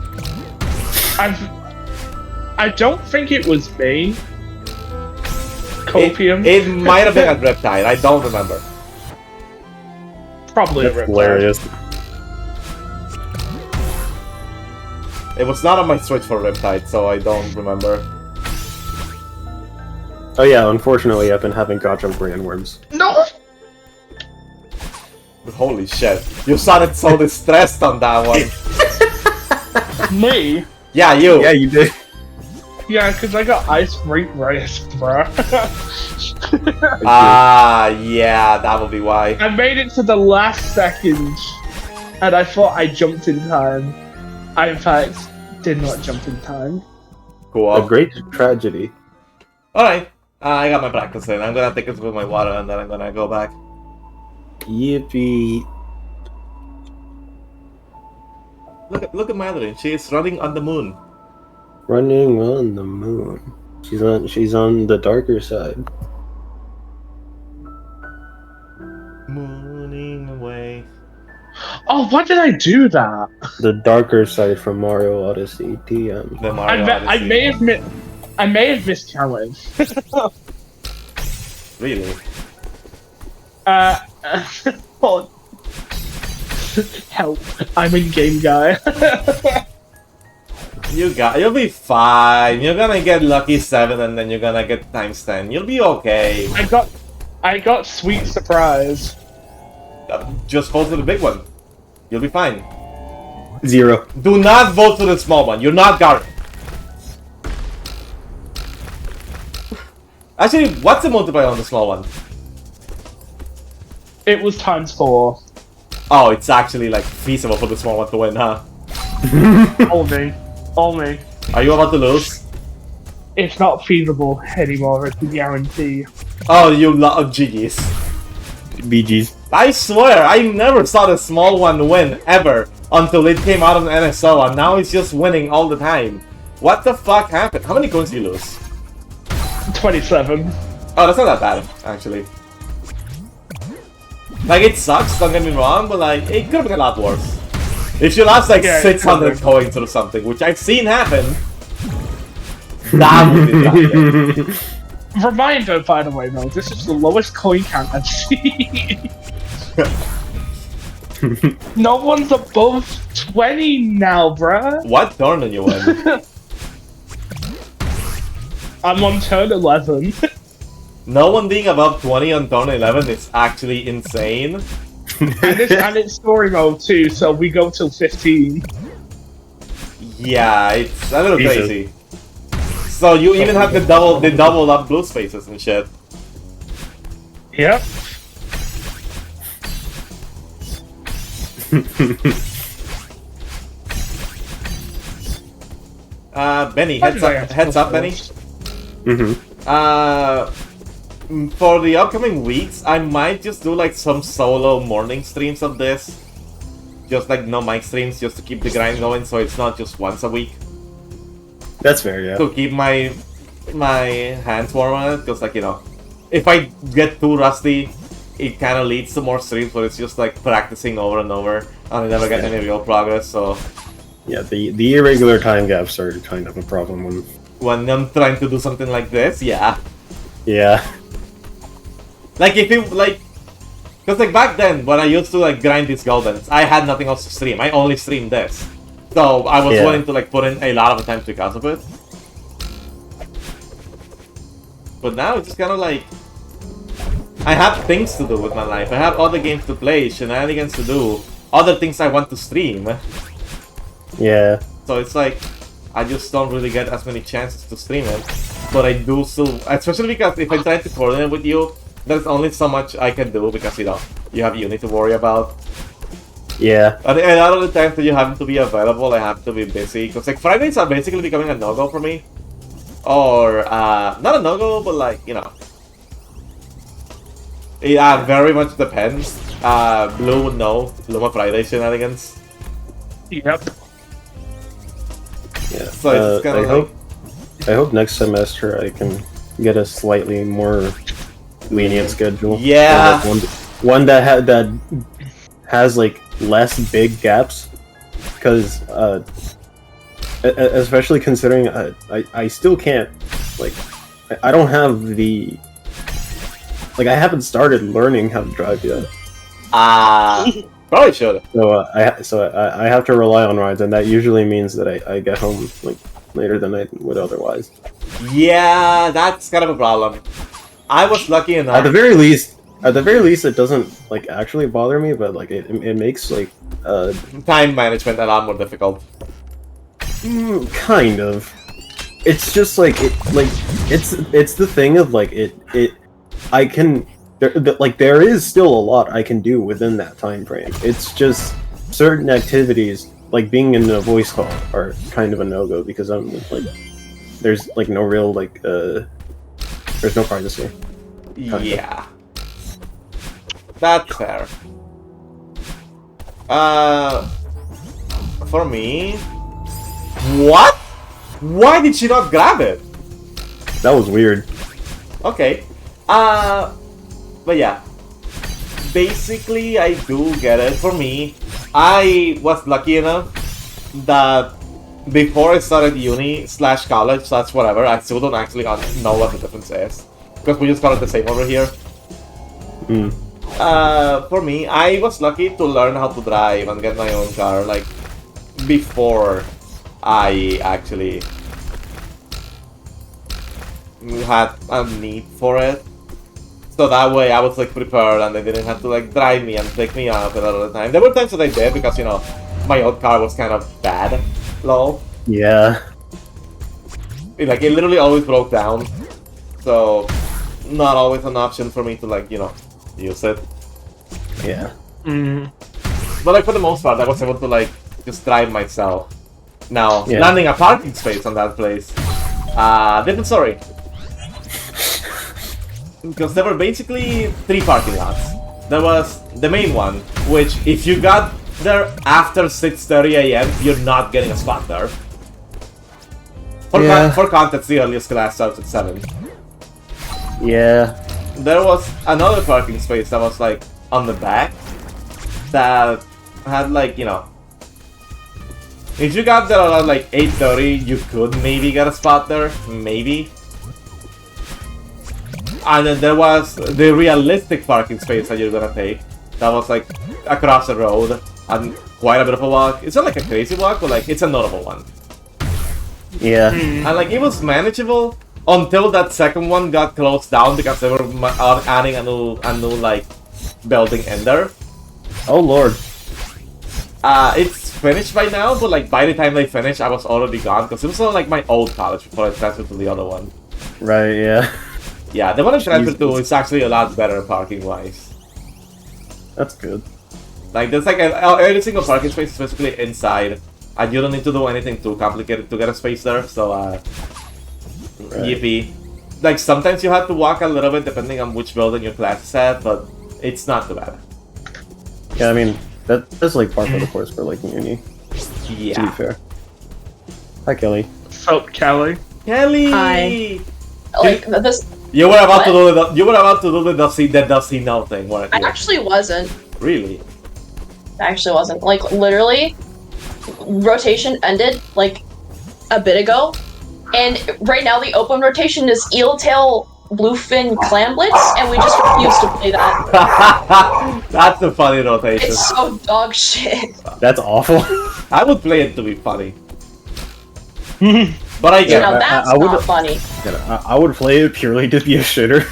I don't think it was me. Copium. It might have been a Riptide. I don't remember. Probably a Riptide. Hilarious. It was not on my Switch for Riptide, so I don't remember. Oh yeah, unfortunately I've been having gotcha brainworms. No! Holy shit. You sounded so distressed on that one. Me? Yeah, you. Yeah, you did. Yeah, because I got ice rate raised, bruh. Yeah, that would be why. I made it to the last second, and I thought I jumped in time. I, in fact, did not jump in time. Cool. A great tragedy. Alright, I got my practice in. I'm gonna take a sip of my water and then I'm gonna go back. Yippee. Look at Madeline. She is running on the moon. Running on the moon. She's on the darker side. Mooning away. Oh, why did I do that? The darker side from Mario Odyssey TM. The Mario Odyssey. I may have miscounted. Really? Hold. Help! I'm in game guy. You'll be fine. You're gonna get lucky 7 and then you're gonna get times 10. You'll be okay. I got sweet surprise. Just vote for the big one. You'll be fine. 0. Do not vote for the small one. You're not Garrett. Actually, what's the multiplier on the small one? It was ×4. Oh, it's actually like feasible for the small one to win, huh? Only. Are you about to lose? It's not feasible anymore, it's a guarantee. Oh, you love GG's. BG's. I swear, I never saw the small one win, ever, until it came out on NSO, and now it's just winning all the time. What the fuck happened? How many coins do you lose? 27. Oh, that's not that bad, actually. Like, it sucks, don't get me wrong, but like, it could have been a lot worse. If you lost like 600 coins or something, which I've seen happen, that would be that good. Reminder, by the way, though, this is the lowest coin count I've seen. No one's above 20 now, bruh. What tournament you in? I'm on turn 11. No one being above 20 on turn 11 is actually insane. and it's story mode too, so we go till 15. Yeah, it's a little crazy. So you even have the double up blue spaces and shit. Yep. Benny, heads up, Benny. For the upcoming weeks, I might just do like some solo morning streams of this. Just like no mic streams, just to keep the grind going, so it's not just once a week. That's fair, yeah. To keep my hands warm on it, because like, you know, if I get too rusty, it kind of leads to more streams where it's just like practicing over and over, and I never get any real progress, so... Yeah, the irregular time gaps are kind of a problem when I'm trying to do something like this, yeah. Yeah. Like, if you, like... Because, like, back then, when I used to, like, grind these Goldens, I had nothing else to stream. I only streamed this. So, I was willing to, like, put in a lot of time because of it. But now, it's just kind of like... I have things to do with my life. I have other games to play, shenanigans to do, other things I want to stream. Yeah. So, it's like... I just don't really get as many chances to stream it. But I do still... Especially because if I try to coordinate with you, there's only so much I can do because, you know, you have uni to worry about. Yeah. And a lot of the times that you have to be available, I have to be busy. Because, like, Fridays are basically becoming a no-go for me. Or, not a no-go, but, like, you know. It very much depends. Blue would know. Luma Friday shenanigans. Yep. Yeah. So it's kind of like... I hope next semester I can get a slightly more lenient schedule. Yeah. Like one that has like less big gaps, because especially considering I still can't, like, I don't have the, like, I haven't started learning how to drive yet. Probably should. So I have to rely on rides, and that usually means that I get home like later than I would otherwise. Yeah, that's kind of a problem. I was lucky enough. At the very least, it doesn't like actually bother me, but like it makes like time management a lot more difficult. Kind of. It's just like it's the thing of like I can. There is still a lot I can do within that time frame. It's just certain activities, like being in a voice call, are kind of a no-go because I'm like, there's like no real like there's no privacy. Yeah, that's fair. For me, what? Why did she not grab it? That was weird. Okay. But yeah, basically I do get it. For me, I was lucky enough that before I started uni/college/ whatever, I still don't actually know what the difference is, because we just call it the same over here. For me, I was lucky to learn how to drive and get my own car, like, before I actually had a need for it. So that way I was like prepared and they didn't have to like drive me and pick me up a lot of the time. There were times that I did because, you know, my old car was kind of bad, lol. Yeah. It literally always broke down. So, not always an option for me to like, you know, use it. Yeah. But like for the most part I was able to like just drive myself. Now, landing a parking space on that place, different story. Because there were basically 3 parking lots. There was the main one, which if you got there after 6:30 AM, you're not getting a spot there. For context, the earliest class starts at 7. Yeah. There was another parking space that was like on the back that had like, you know, if you got there around like 8:30, you could maybe get a spot there, maybe. And then there was the realistic parking space that you're gonna take. That was like across the road and quite a bit of a walk. It's not like a crazy walk, but like it's a notable one. Yeah. And like it was manageable until that second one got closed down because they were adding a new like building in there. Oh lord. It's finished by now, but like by the time they finished, I was already gone because it was like my old college before I transferred to the other one. Right. Yeah. Yeah, the one I transferred to is actually a lot better parking-wise. That's good. Like there's like every single parking space is basically inside, and you don't need to do anything too complicated to get a space there. So yippee. Like sometimes you have to walk a little bit depending on which building your class is at, but it's not too bad. Yeah, I mean that's like part of the course for like uni. Yeah. To be fair. Hi, Kelly. So, Kelly. Kelly. Hi. Like this. You were about to do the does he know thing, weren't I you? actually wasn't. Really? I actually wasn't. Like literally, rotation ended like a bit ago, and right now the open rotation is Eeltail, Bluefin, Clamblitz, and we just refuse to play that. That's a funny rotation. It's so dog shit. That's awful. I would play it to be funny. But I get Now it. that's I would- not funny. I would play it purely to be a shitter,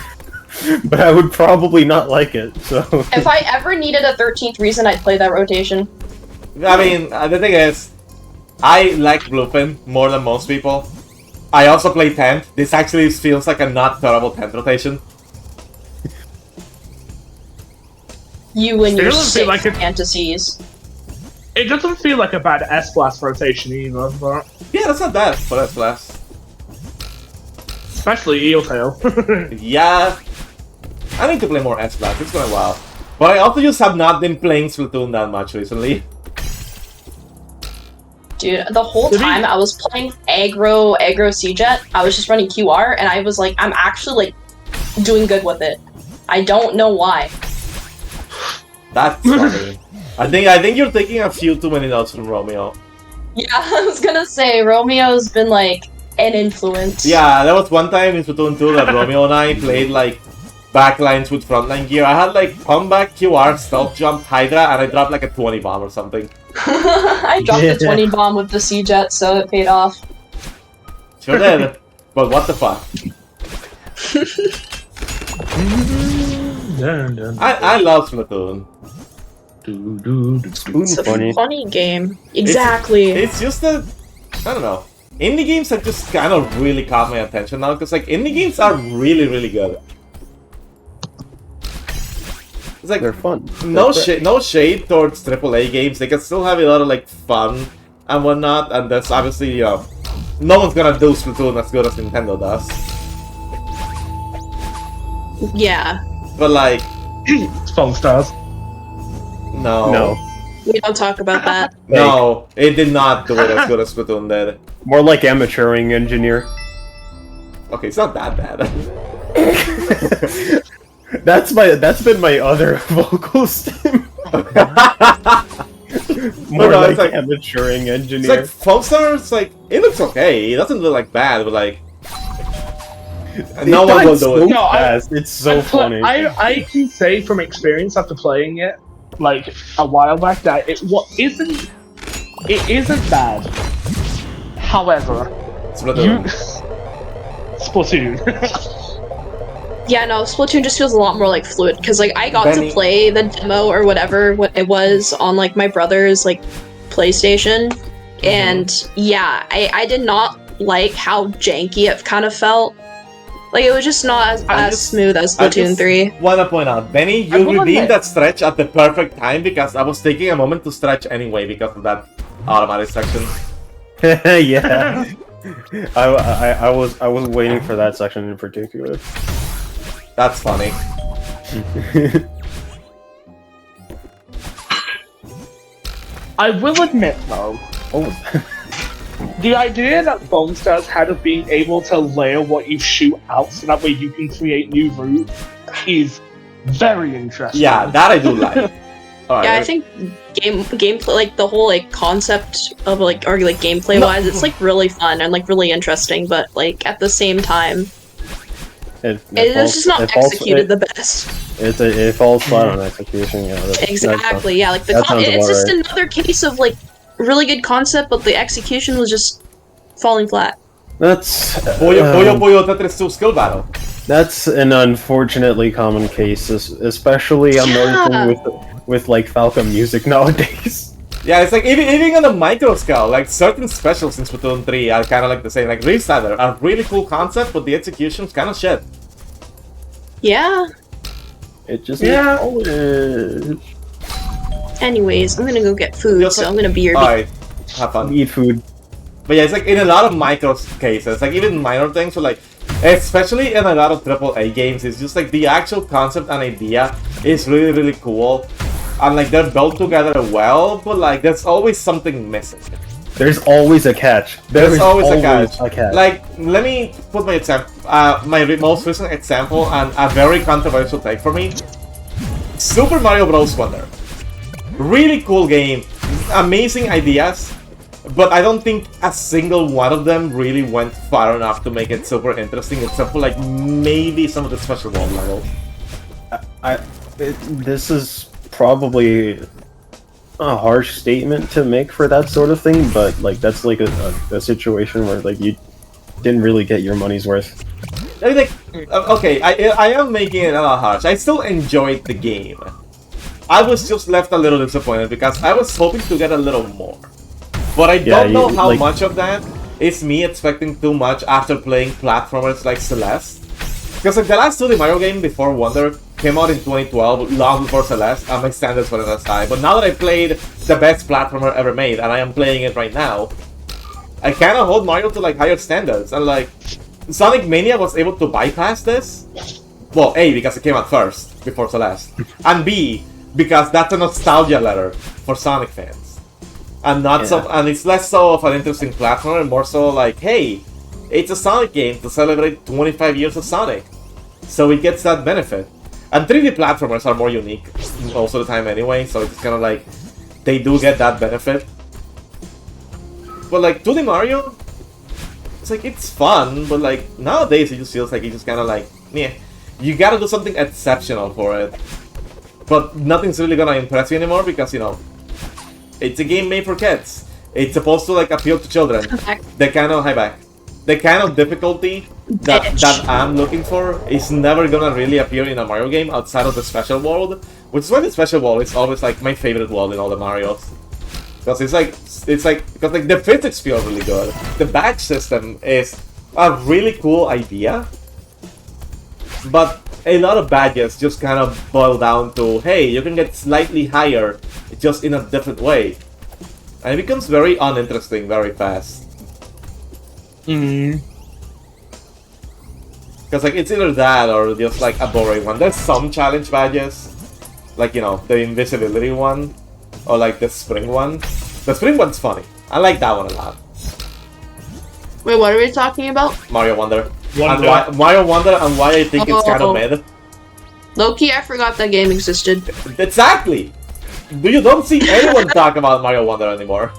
but I would probably not like it. So If I ever needed a 13th reason, I'd play that rotation. I mean, the thing is, I like Bluefin more than most people. I also play 10th. This actually feels like a not terrible 10th rotation. You and It your doesn't sick feel like it- fantasies. It doesn't feel like a bad S-Blast rotation either, but... Yeah, that's not bad for S-Blast. Especially Eeltail. Yeah. I need to play more S-Blast, it's been a while. But I also just have not been playing Splatoon that much recently. Dude, the whole Did he- time I was playing aggro C-Jet, I was just running QR, and I was like, I'm actually like doing good with it. I don't know why. That's funny. I think you're taking a few too many notes from Romeo. Yeah, I was gonna say, Romeo's been like an influence. Yeah, there was one time in Splatoon 2 that Romeo and I played like backlines with frontline gear. I had like comeback, QR, stealth jump, Hydra, and I dropped like a 20 bomb or something. I dropped a 20 bomb with the C-Jet, so it paid off. Sure did. But what the fuck? I love Splatoon. It's a funny. funny game. Exactly. It's just that, I don't know. Indie games have just kind of really caught my attention now, because like indie games are really, really good. It's like they're fun. no shade towards AAA games. They can still have a lot of like fun and whatnot, and that's obviously, you know, no one's gonna do Splatoon as good as Nintendo does. Yeah. But like, Phone stars. No, We don't talk about that. no, it did not do it as good as Splatoon did. more like amateuring engineer. Okay, it's not that bad. That's been my other vocal stem. More No, like, it's like- amateuring It's engineer. like Foamstar, it's like it looks okay. It doesn't look like bad, but like no one will do it. No, I- fast. It's so funny. I can say from experience after playing it, like, a while back, that it isn't bad. However, Splatoon. Splatoon. Yeah, no, Splatoon just feels a lot more like fluid, because like I got Benny- to play the demo or whatever what it was on like my brother's like PlayStation, and yeah, I did not like how janky it kind of felt. Like it was just not as smooth as Splatoon 3. Wanna point out, Benny, I you will redeemed admit- that stretch at the perfect time because I was taking a moment to stretch anyway because of that automatic section. Yeah. I was waiting for that section in particular. That's funny. I will admit, though, the idea that Phone Stars had of being able to layer what you shoot out so that way you can create new routes is very interesting. Yeah, that I do like. Alright, Yeah, I think gameplay, like the whole like concept of like or like gameplay wise, it's like really fun and like really interesting, but like at the same time, it's just not executed the best. It falls flat on execution. Yeah, Exactly. Yeah, like the that sounds it's about just right. another case of like really good concept, but the execution was just falling flat. That's Puyo Tetris 2 skill battle. that's an unfortunately common case, especially I'm noticing with like Falcon music nowadays. Yeah, it's like even on a micro scale, like certain specials in Splatoon 3 are kind of like the same. Like Restarter, a really cool concept, but the execution's kind of shit. Yeah, It just Yeah. is. and Anyways, I'm gonna go get food, Just so like- I'm gonna be your Alright, have fun. Eat food. But yeah, it's like in a lot of micro cases, like even minor things, so like, especially in a lot of AAA games, it's just like the actual concept and idea is really, really cool. And like they're built together well, but like there's always something missing. There's always a catch. There's always a catch. a catch. Like, let me put my example, most recent example, and a very controversial take for me. Super Mario Bros. Wonder. Really cool game, amazing ideas, but I don't think a single one of them really went far enough to make it super interesting, except for like maybe some of the special world levels. This is probably a harsh statement to make for that sort of thing, but like that's like a situation where like you didn't really get your money's worth. I mean, like, okay, I am making it a lot harsh. I still enjoyed the game. I was just left a little disappointed because I was hoping to get a little more. But I don't know how much of that is me expecting too much after playing platformers like Celeste. Because like the last 2D Mario game before Wonder came out in 2012, long before Celeste, and my standards weren't as high. But now that I played the best platformer ever made, and I am playing it right now, I kind of hold Mario to like higher standards. And like, Sonic Mania was able to bypass this. Well, A, because it came out first, before Celeste. And B, because that's a nostalgia letter for Sonic fans. And not so, and it's less so of an interesting platformer, and more so like, hey, it's a Sonic game to celebrate 25 years of Sonic. So it gets that benefit. And 3D platformers are more unique most of the time anyway, so it's kind of like, they do get that benefit. But like, 2D Mario, it's like, it's fun, but like, nowadays it just feels like it's just kind of like, yeah, you gotta do something exceptional for it. But nothing's really gonna impress you anymore because, you know, it's a game made for kids. It's supposed to like appeal to children. The kind of the kind of difficulty that I'm looking for is never gonna really appear in a Mario game outside of the special world, which is why the special world is always like my favorite world in all the Marios. Because because like the physics feel really good. The badge system is a really cool idea, but a lot of badges just kind of boil down to, hey, you can get slightly higher, just in a different way. And it becomes very uninteresting very fast. Because like, it's either that or just like a boring one. There's some challenge badges, like, you know, the invisibility one, or like the spring one. The spring one's funny. I like that one a lot. Wait, what are we talking about? Mario Wonder. And why, Mario Wonder, and why I think it's kind of mid. Low-key, I forgot that game existed. Exactly! You don't see anyone talk about Mario Wonder anymore.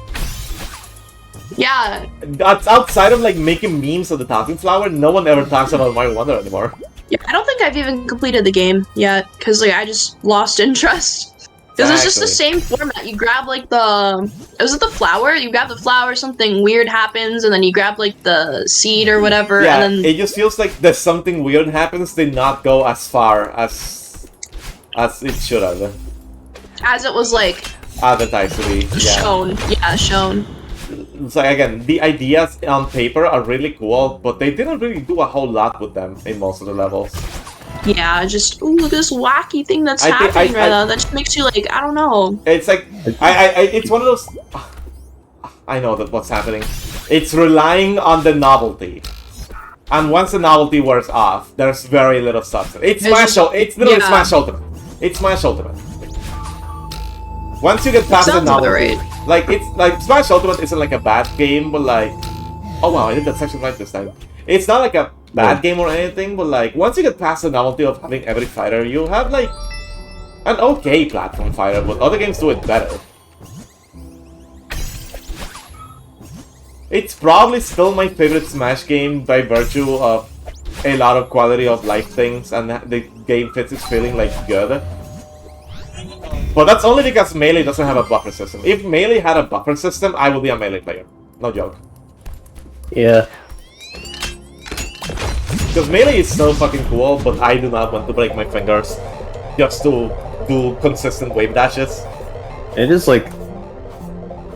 Yeah. That's outside of like making memes of the talking flower, no one ever talks about Mario Wonder anymore. Yeah, I don't think I've even completed the game yet, because like I just lost interest. Because it's just the same format. You grab like was it the flower? You grab the flower, something weird happens, and then you grab like the seed or whatever, Yeah, and then it just feels like there's something weird happens, they not go as far as it should have. as it was like Advertised to be. Yeah. shown. So again, the ideas on paper are really cool, but they didn't really do a whole lot with them in most of the levels. Yeah, just ooh, look at this wacky thing that's happening right now. That just makes you like, I don't know. It's like it's one of those. I know that what's happening. It's relying on the novelty, and once the novelty wears off, there's very little substance. It's literally Smash Ultimate. It's Smash Ultimate. Once you get past the novelty, like it's like Smash Ultimate isn't like a bad game, but like, oh wow, I did that section right this time. It's not like a bad game or anything, but like once you get past the novelty of having every fighter, you have like an okay platform fighter, but other games do it better. It's probably still my favorite Smash game by virtue of a lot of quality of life things and the game physics feeling like good. But that's only because Melee doesn't have a buffer system. If Melee had a buffer system, I would be a Melee player. No joke. Yeah. Because Melee is so fucking cool, but I do not want to break my fingers just to do consistent wave dashes. It is like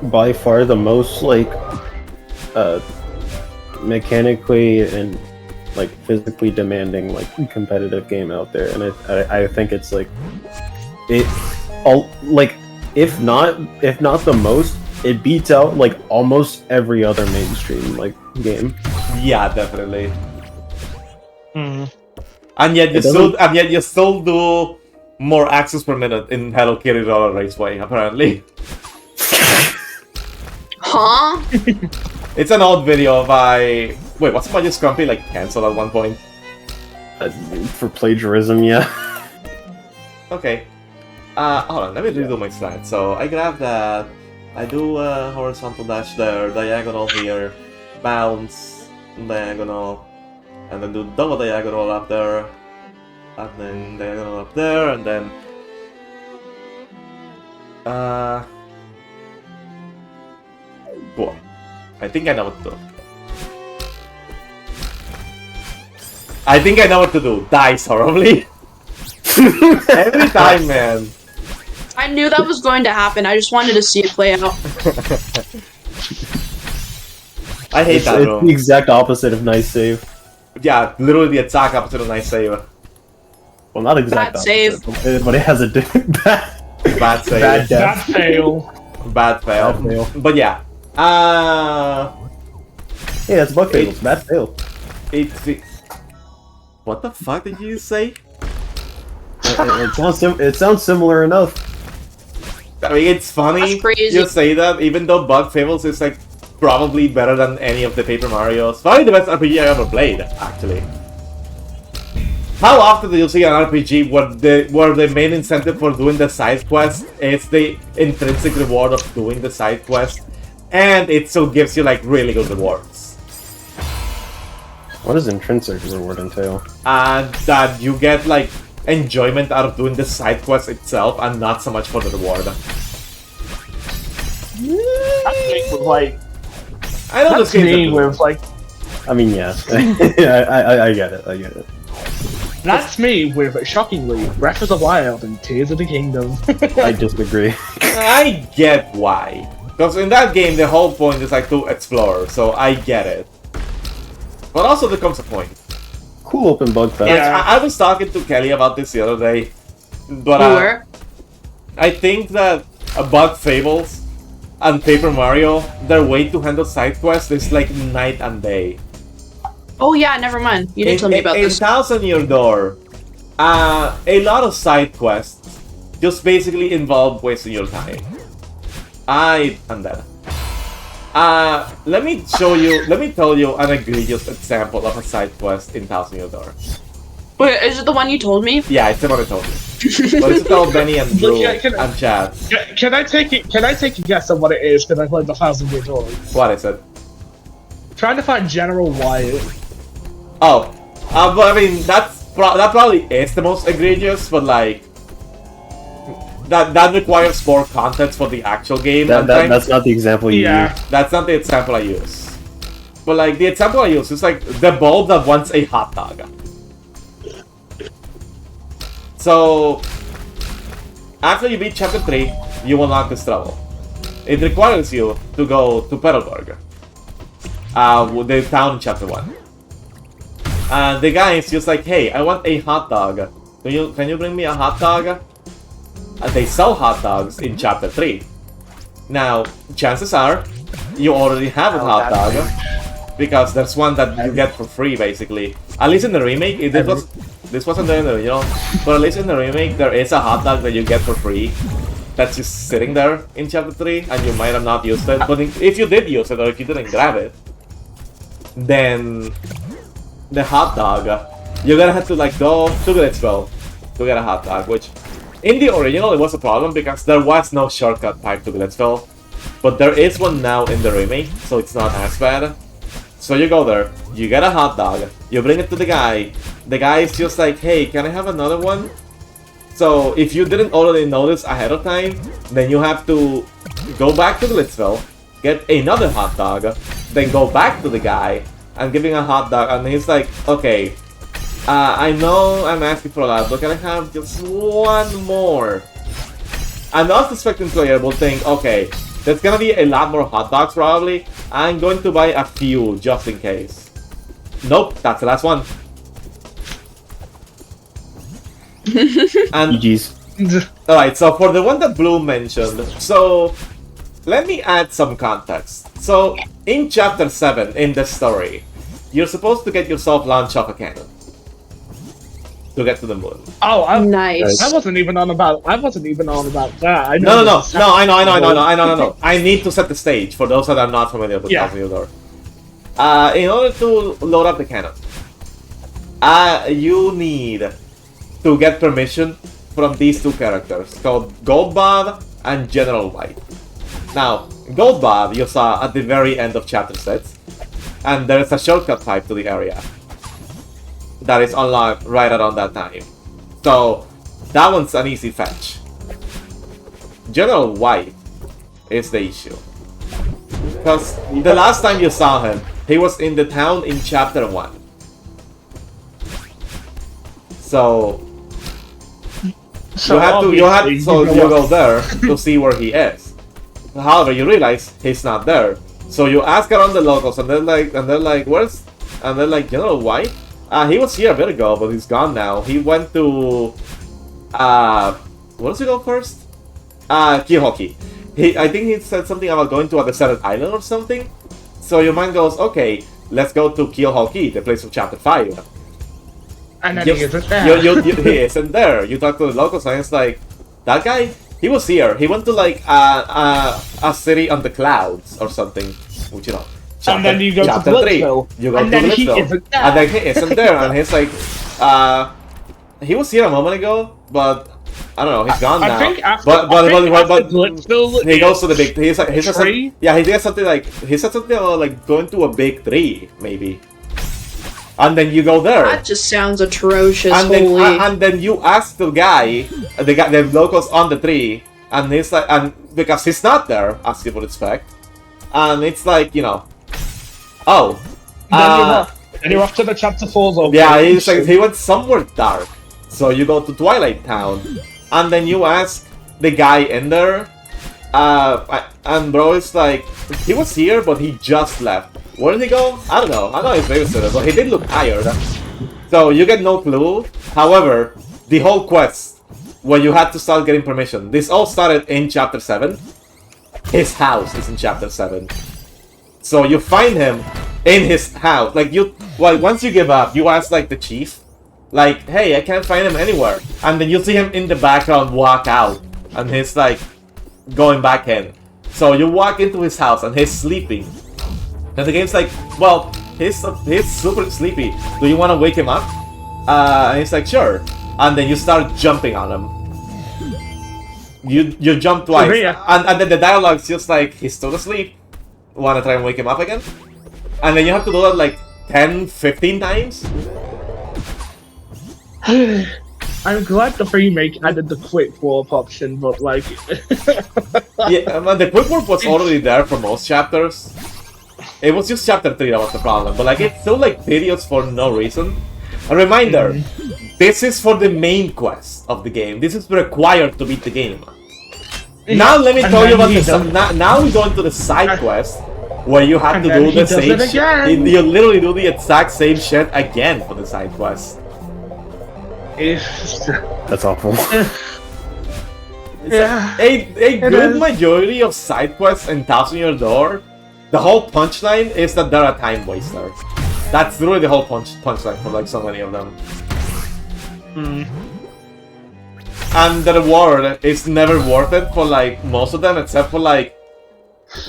by far the most like mechanically and like physically demanding like competitive game out there, and I think it's like it all like if not the most, it beats out like almost every other mainstream like game. Yeah, definitely. Mm. And yet It doesn't- you still do more access per minute in Hello Kitty Roller Raceway, apparently. Huh? It's an old video by... Wait, what's Magic Scrumpy like cancelled at one point? For plagiarism, yeah. Okay. Hold on, let me redo my stats. So I grab that, I do horizontal dash there, diagonal here, bounce, diagonal, and then do double diagonal up there, and then diagonal up there, and then... Cool. I think I know what to do. I think I know what to do. Dice horribly. Every time, man. I knew that was going to happen. I just wanted to see it play out. I hate that It's room. the exact opposite of nice save. Yeah, literally the exact opposite of nice save. Well, not exact Bad opposite, but it has a different bad, Bad save. bad That death. fail. Bad fail. Bad fail. But yeah. Hey, that's bug fails. Bad fail. What the fuck did you say? It sounds similar enough. I mean, it's funny That's crazy. you say that, even though Bug Fables is like probably better than any of the Paper Marios. Probably the best RPG I ever played, actually. How often do you see an RPG where the main incentive for doing the side quest is the intrinsic reward of doing the side quest, and it still gives you like really good rewards? What does intrinsic reward entail? And that you get like enjoyment out of doing the side quest itself and not so much for the reward. That's me with like. I know That's this game's me a- with like. I mean, yeah. I get it. I get it. That's me with shockingly Breath of the Wild and Tears of the Kingdom. I disagree. I get why. Because in that game, the whole point is like to explore, so I get it. But also there comes a point. Cool open bug fest. Yeah. I was talking to Kelly about this the other day, but You were? I think that Bug Fables and Paper Mario, their way to handle side quests is like night and day. Oh yeah, never mind. You didn't tell me about in this. Thousand Year Door, a lot of side quests just basically involve wasting your time. I'm dead. Let me tell you an egregious example of a side quest in Thousand Year Door. Wait, is it the one you told me? Yeah, it's the one I told you. But it's tell Benny and Drew and Chad. Can I take it? Can I take a guess on what it is? Because I played the 1,000 Year Door. What is it? Trying to find General Wyatt. Oh, but I mean that probably is the most egregious, but like that requires more context for the actual game. That's not the example you Yeah. used. That's not the example I use. But like the example I use is like the bulb that wants a hot dog. So after you beat chapter 3, you unlock this level. It requires you to go to Petalburg, the town in chapter 1. And the guy is just like, hey, I want a hot dog. Can you bring me a hot dog? And they sell hot dogs in chapter 3. Now, chances are, you already have a hot dog, because there's one that you get for free, basically. At least in the remake, this wasn't there in the original, but at least in the remake, there is a hot dog that you get for free. That's just sitting there in chapter 3, and you might have not used it. But if you did use it, or if you didn't grab it, then the hot dog, you're gonna have to like go to Glitzville to get a hot dog, which in the original it was a problem because there was no shortcut pipe to Glitzville, but there is one now in the remake, so it's not as bad. So you go there, you get a hot dog, you bring it to the guy is just like, hey, can I have another one? So if you didn't already notice ahead of time, then you have to go back to Glitzville, get another hot dog, then go back to the guy and give him a hot dog, and he's like, okay, I know I'm asking for a lot, but can I have just one more? And the unsuspecting player will think, okay, there's gonna be a lot more hot dogs probably, I'm going to buy a few just in case. Nope, that's the last one. And GG's. Alright, so for the one that Blue mentioned, so let me add some context. So, in Chapter 7, in the story, you're supposed to get yourself launched off a cannon to get to the moon. Oh, Nice. I wasn't even on about that. I No, know I know. I need to set the stage for those that are not familiar with Thousand Year Door. In order to load up the cannon, you need to get permission from these two characters called Goldbob and General White. Now, Goldbob you saw at the very end of Chapter 6, and there is a shortcut pipe to the area that is unlocked right around that time. So, that one's an easy fetch. General White is the issue. Because the last time you saw him, he was in the town in Chapter 1. So you go there to see where he is. However, you realize he's not there. So you ask around the locals, and they're like, where's? And they're like, General White? He was here a bit ago, but he's gone now. He went to where does he go first? Kiyohoki. I think he said something about going to a deserted island or something. So your mind goes, okay, let's go to Kiyohoki, the place of Chapter 5. And then he isn't there. He isn't there. You talk to the locals, and it's like, that guy, he was here. He went to like a city on the clouds or something, which And then you go to Blitzville. You go to Blitzville. And then he isn't there, and he's like, he was here a moment ago, but I don't know, he's gone now. I think after Blitzville, he goes to the big. He said something like he said something about like going to a big tree, maybe. And then you go there. That just sounds atrocious. And then you ask the locals on the tree, and he's like, and because he's not there, as you would expect, and it's like, oh. And you're off to the Chapter 4 zone. Yeah, he's like, he went somewhere dark. So you go to Twilight Town, and then you ask the guy in there, and bro is like, he was here, but he just left. Where did he go? I don't know. I know he's babysitter, but he did look tired. So you get no clue. However, the whole quest, where you had to start getting permission, this all started in Chapter 7. His house is in Chapter 7. So you find him in his house. Like, once you give up, you ask, like, the chief, like, hey, I can't find him anywhere. And then you see him in the background walk out, and he's, like, going back in. So you walk into his house, and he's sleeping. And the game's like, well, he's super sleepy. Do you want to wake him up? And he's like, sure. And then you start jumping on him. You jump twice. And then the dialogue's just like, he's still asleep. Want to try and wake him up again? And then you have to do that like 10, 15 times? I'm glad the remake added the quick warp option, but like... Yeah, the quick warp was already there for most chapters. It was just Chapter 3 that was the problem, but like it's still like tedious for no reason. A reminder, this is for the main quest of the game. This is required to beat the game. Now let me tell you about this. Now we go into the side quest, where you have to do the same shit. You literally do the exact same shit again for the side quest. That's awful. A good majority of side quests in Thousand Year Door, the whole punchline is that they're a time waster. That's really the whole punchline for like so many of them. And the reward is never worth it for like most of them, except for like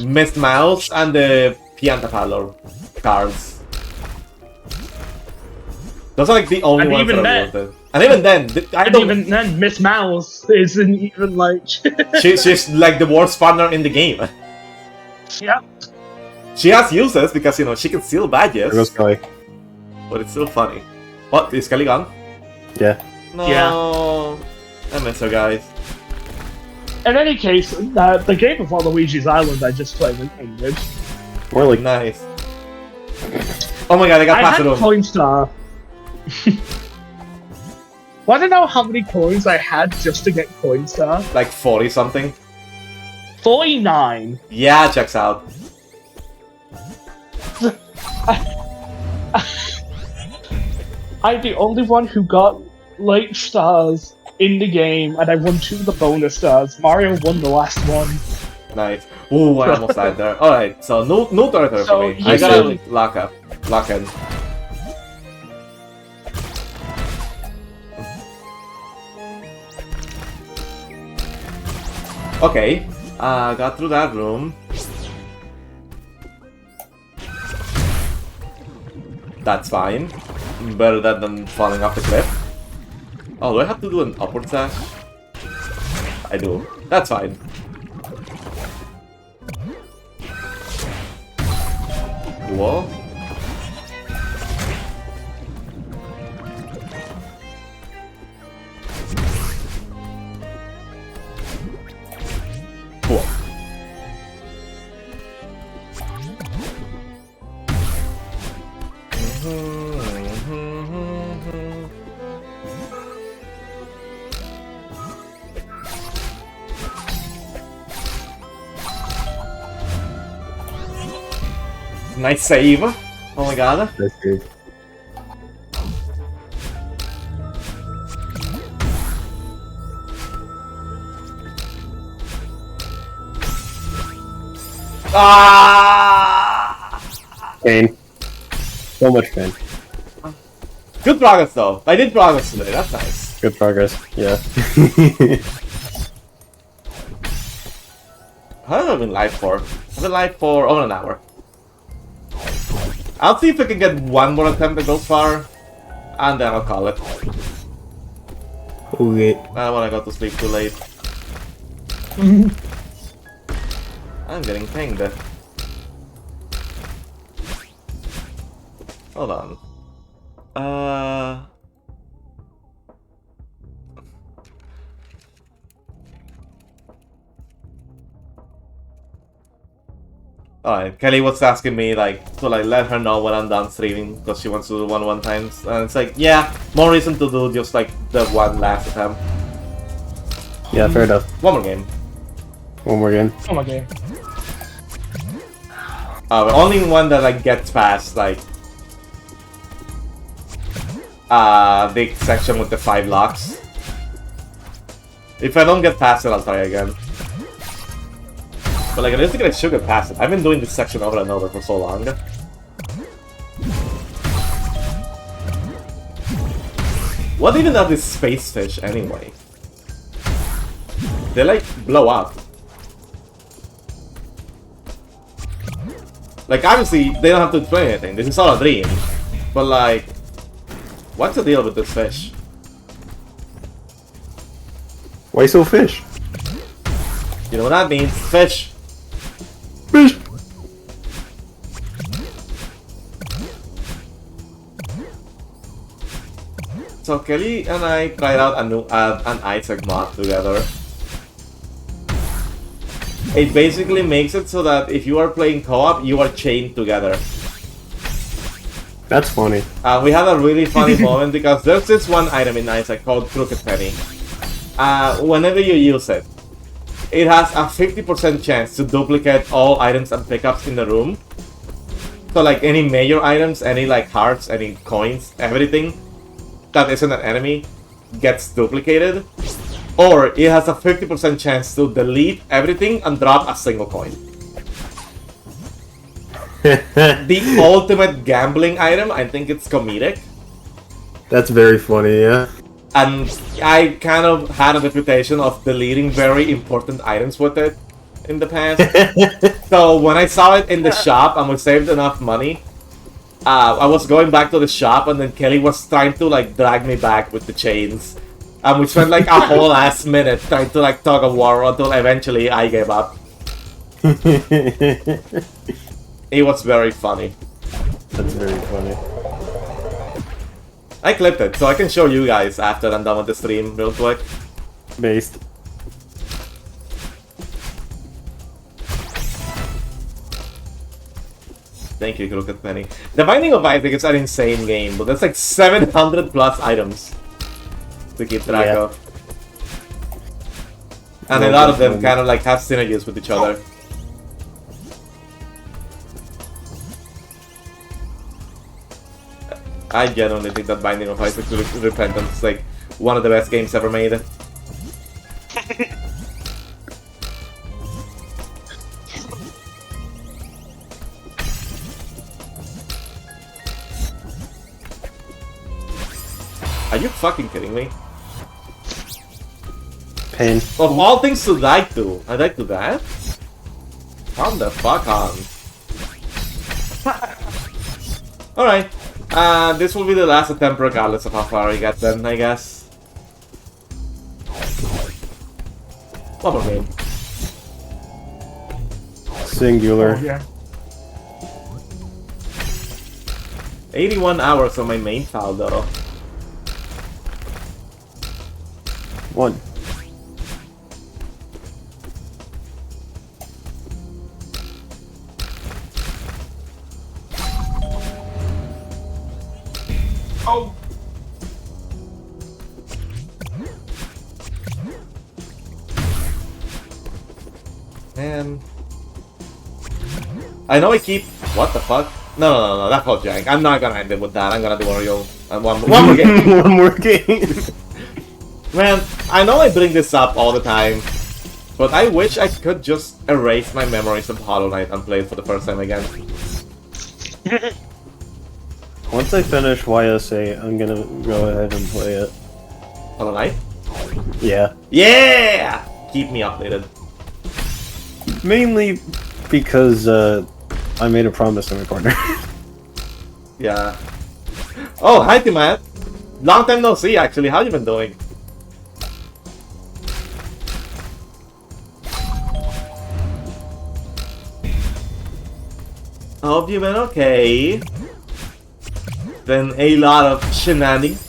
Missed Mouse and the Pianta Parlor cards. Those are like the only ones that are worth it. And even then, Miss Mouse isn't even like... she's like the worst partner in the game. Yeah. She has uses because, she can steal badges. There goes Kelly. But it's still funny. What? Is Kelly gone? Yeah. No. Yeah. I miss her, guys. In any case, the game of Waluigi's Island I just played ended. More like... Nice. Oh my god, I got past I had Coinstar. Want to know how many coins I had just to get Coinstar? Like 40 something? 49. Yeah, checks out. I'm the only one who got late stars in the game, and I won 2 of the bonus stars. Mario won the last one. Nice. Ooh, I almost died there. Alright, so no territory So for me. you I gotta said- lock in. Okay, got through that room. That's fine. Better that than falling off the cliff. Oh, do I have to do an upward dash? I do. That's fine. Whoa. Cool. Nice save. Oh my god. That's good. Ah! Pain. So much pain. Good progress though. I did progress today. That's nice. Good progress. Yeah. How long have I been live for? I've been live for over an hour. I'll see if I can get one more attempt that goes far, and then I'll call it. Okay. I don't want to go to sleep too late. I'm getting pinged. Hold on. Alright, Kelly was asking me like to like let her know when I'm done streaming because she wants to do one times, and it's like, yeah, more reason to do just like the one last attempt. Yeah, fair enough. One more game. One more game. Oh my god. But only one that like gets past like the section with the 5 locks. If I don't get past it, I'll try again. But like, realistically, I should get past it. I've been doing this section over and over for so long. What even are these space fish anyway? They like blow up. Like obviously they don't have to explain anything. This is all a dream. But like, what's the deal with this fish? Why so fish? You know what that means? Fish. Fish. So Kelly and I tried out a new an Isaac mod together. It basically makes it so that if you are playing co-op, you are chained together. That's funny. We had a really funny moment because there's this one item in Isaac called Crooked Penny. Whenever you use it, it has a 50% chance to duplicate all items and pickups in the room. So like any major items, any like hearts, any coins, everything that isn't an enemy gets duplicated. Or it has a 50% chance to delete everything and drop a single coin. The ultimate gambling item, I think it's comedic. That's very funny, yeah. And I kind of had a reputation of deleting very important items with it in the past. So when I saw it in the shop and we saved enough money, I was going back to the shop and then Kelly was trying to like drag me back with the chains. And we spent like a whole ass minute trying to like tug a war until eventually I gave up. It was very funny. That's very funny. I clipped it, so I can show you guys after I'm done with the stream real quick. Based. Thank you, Crooked Penny. The Binding of Isaac is an insane game, but there's like 700 plus items to keep track Yeah. of. And a lot of them kind of like have synergies with each other. I genuinely think that Binding of Isaac Repentance, like, one of the best games ever made. Are you fucking kidding me? Pain. Of all things to die to, I died to that? Calm the fuck on. Alright. This will be the last attempt regardless of how far I get then, I guess. One more game. Singular. Oh, yeah. 81 hours on my main file though. 1. Oh. Man. I know I keep... What the fuck? No, that felt jank. I'm not gonna end it with that. I'm gonna do one more game. One more game. Man, I know I bring this up all the time, but I wish I could just erase my memories of Hollow Knight and play it for the first time again. Once I finish YSA, I'm gonna go ahead and play it. Hollow Knight? Yeah. Yeah! Keep me updated. Mainly because I made a promise in the corner. Yeah. Oh, hi Timat! Long time no see actually, how you been doing? Hope you've been okay. Been a lot of shenanigans.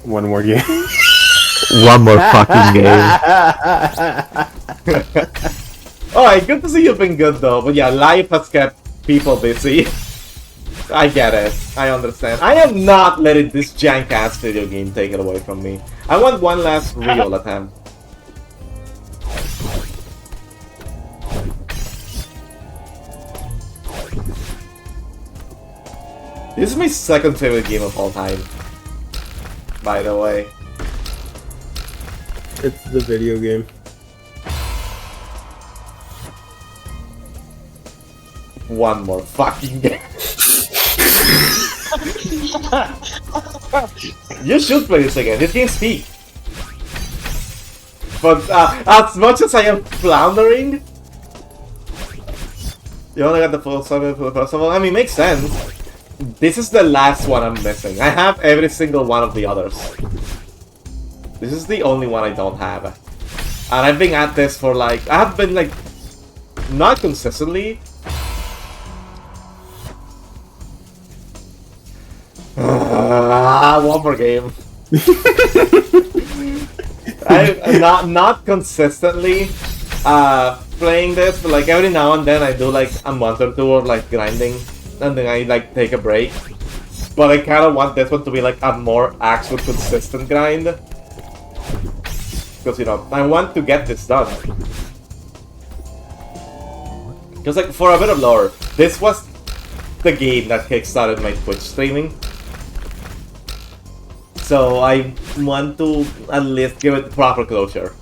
One more game. One more fucking game. Alright, good to see you've been good though, but yeah, life has kept people busy. I get it, I understand. I am not letting this jank-ass video game take it away from me. I want one last real attempt. This is my second favorite game of all time, by the way. It's the video game. One more fucking game. You should play this again. This game speaks. But as much as I am floundering, you only got the full summon for the first of all. I mean, makes sense. This is the last one I'm missing. I have every single one of the others. This is the only one I don't have. And I've been at this for like... I have been like... Not consistently. One more game. I'm not consistently playing this, but like every now and then I do like a month or two of like grinding, and then I like take a break. But I kind of want this one to be like a more actual consistent grind, because you know I want to get this done. Because like for a bit of lore, this was the game that kickstarted my Twitch streaming. So I want to at least give it proper closure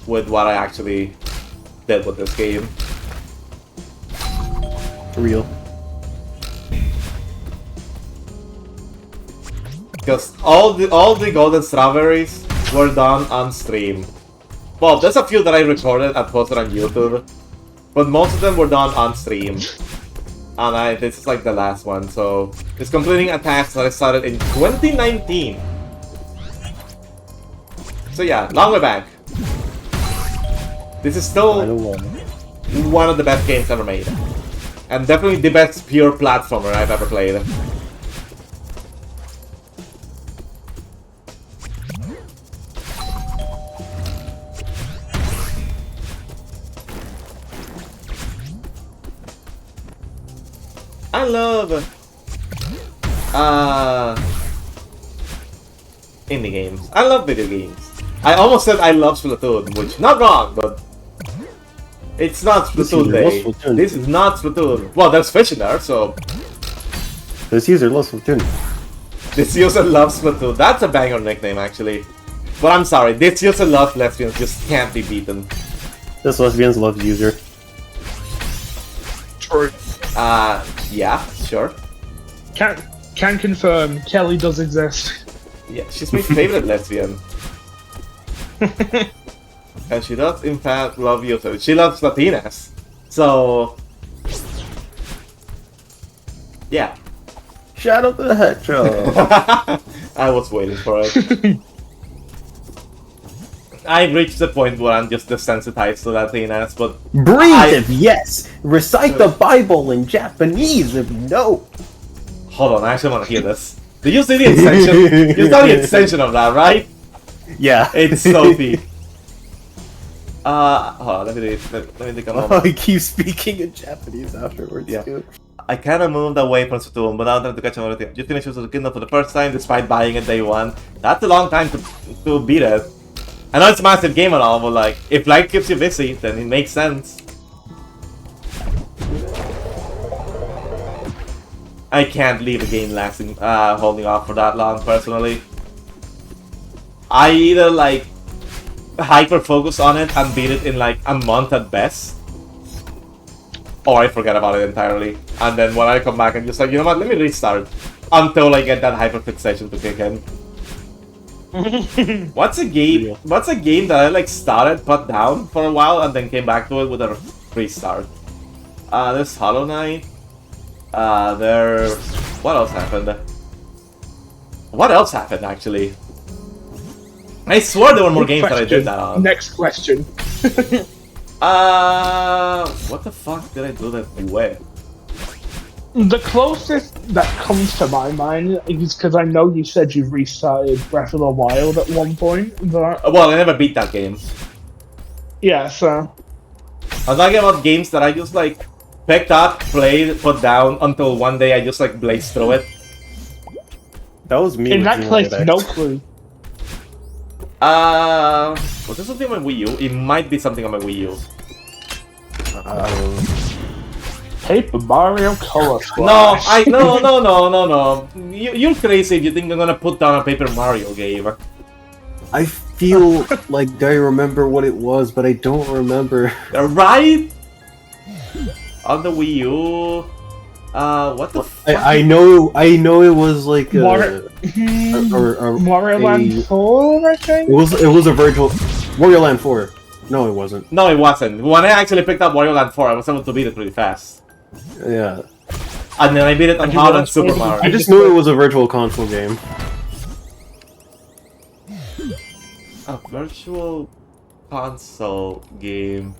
with what I actually did with this game. Real. Because all the golden strawberries were done on stream. Well, there's a few that I recorded and posted on YouTube, but most of them were done on stream. And this is like the last one, so it's completing a task that I started in 2019. So yeah, long way back. This is still one of the best games ever made. And definitely the best pure platformer I've ever played. I love indie games. I love video games. I almost said I love Splatoon, which not wrong, but it's not Splatoon Day. This is not Splatoon. Well, there's fish in there, so This user loves Splatoon. This user loves Splatoon. That's a banger nickname, actually. But I'm sorry, this user loves lesbians just can't be beaten. This lesbians loves user. True. Yeah, sure. Can confirm, Kelly does exist. Yeah, she's my favorite lesbian. And she does, in fact, love user. She loves Latinas. So... yeah. Shadow the Hedgehog. I was waiting for it. I've reached the point where I'm just desensitized to Latinas, but... Breathe if yes! Recite the Bible in Japanese if no! Hold on, I actually want to hear this. Did you see the extension? You saw the extension of that, right? Yeah. It's so deep. Hold on, let me think a Oh, moment. he keeps speaking in Japanese afterwards, Yeah. too. I kinda moved away from Splatoon, but now I'm trying to catch on everything. Just finished the Kingdom for the first time, despite buying it day one. That's a long time to beat it. I know it's a massive game and all, but like, if life keeps you busy, then it makes sense. I can't leave a game lasting, holding off for that long, personally. I either like hyper focus on it and beat it in like a month at best, or I forget about it entirely. And then when I come back, I'm just like, you know what, let me restart until I get that hyper fixation to kick in. What's a game that I like started, put down for a while, and then came back to it with a restart? There's Hollow Knight. What else happened? What else happened, actually? I swore there were more games that I did that on. Next question. What the fuck did I do that with? The closest that comes to my mind is because I know you said you restarted Breath of the Wild at one point. But Well, I never beat that game. yeah, so I'm talking about games that I just like picked up, played, put down until one day I just like blazed through it. That was me. in with that Xenoblade case, X. no clue. Was this something on my Wii U? It might be something on my Wii U. Paper Mario Color Splash. No. You're crazy if you think I'm gonna put down a Paper Mario game. I feel like I remember what it was, but I don't remember. Right? On the Wii U. What the fuck? I know it was like Mario Land 4, I think? It was a virtual Wario Land 4. No, it wasn't. No, it wasn't. When I actually picked up Wario Land 4, I was able to beat it pretty fast. Yeah. And then I beat it on hard on Super Mario. I just knew it was a virtual console game. A virtual console game.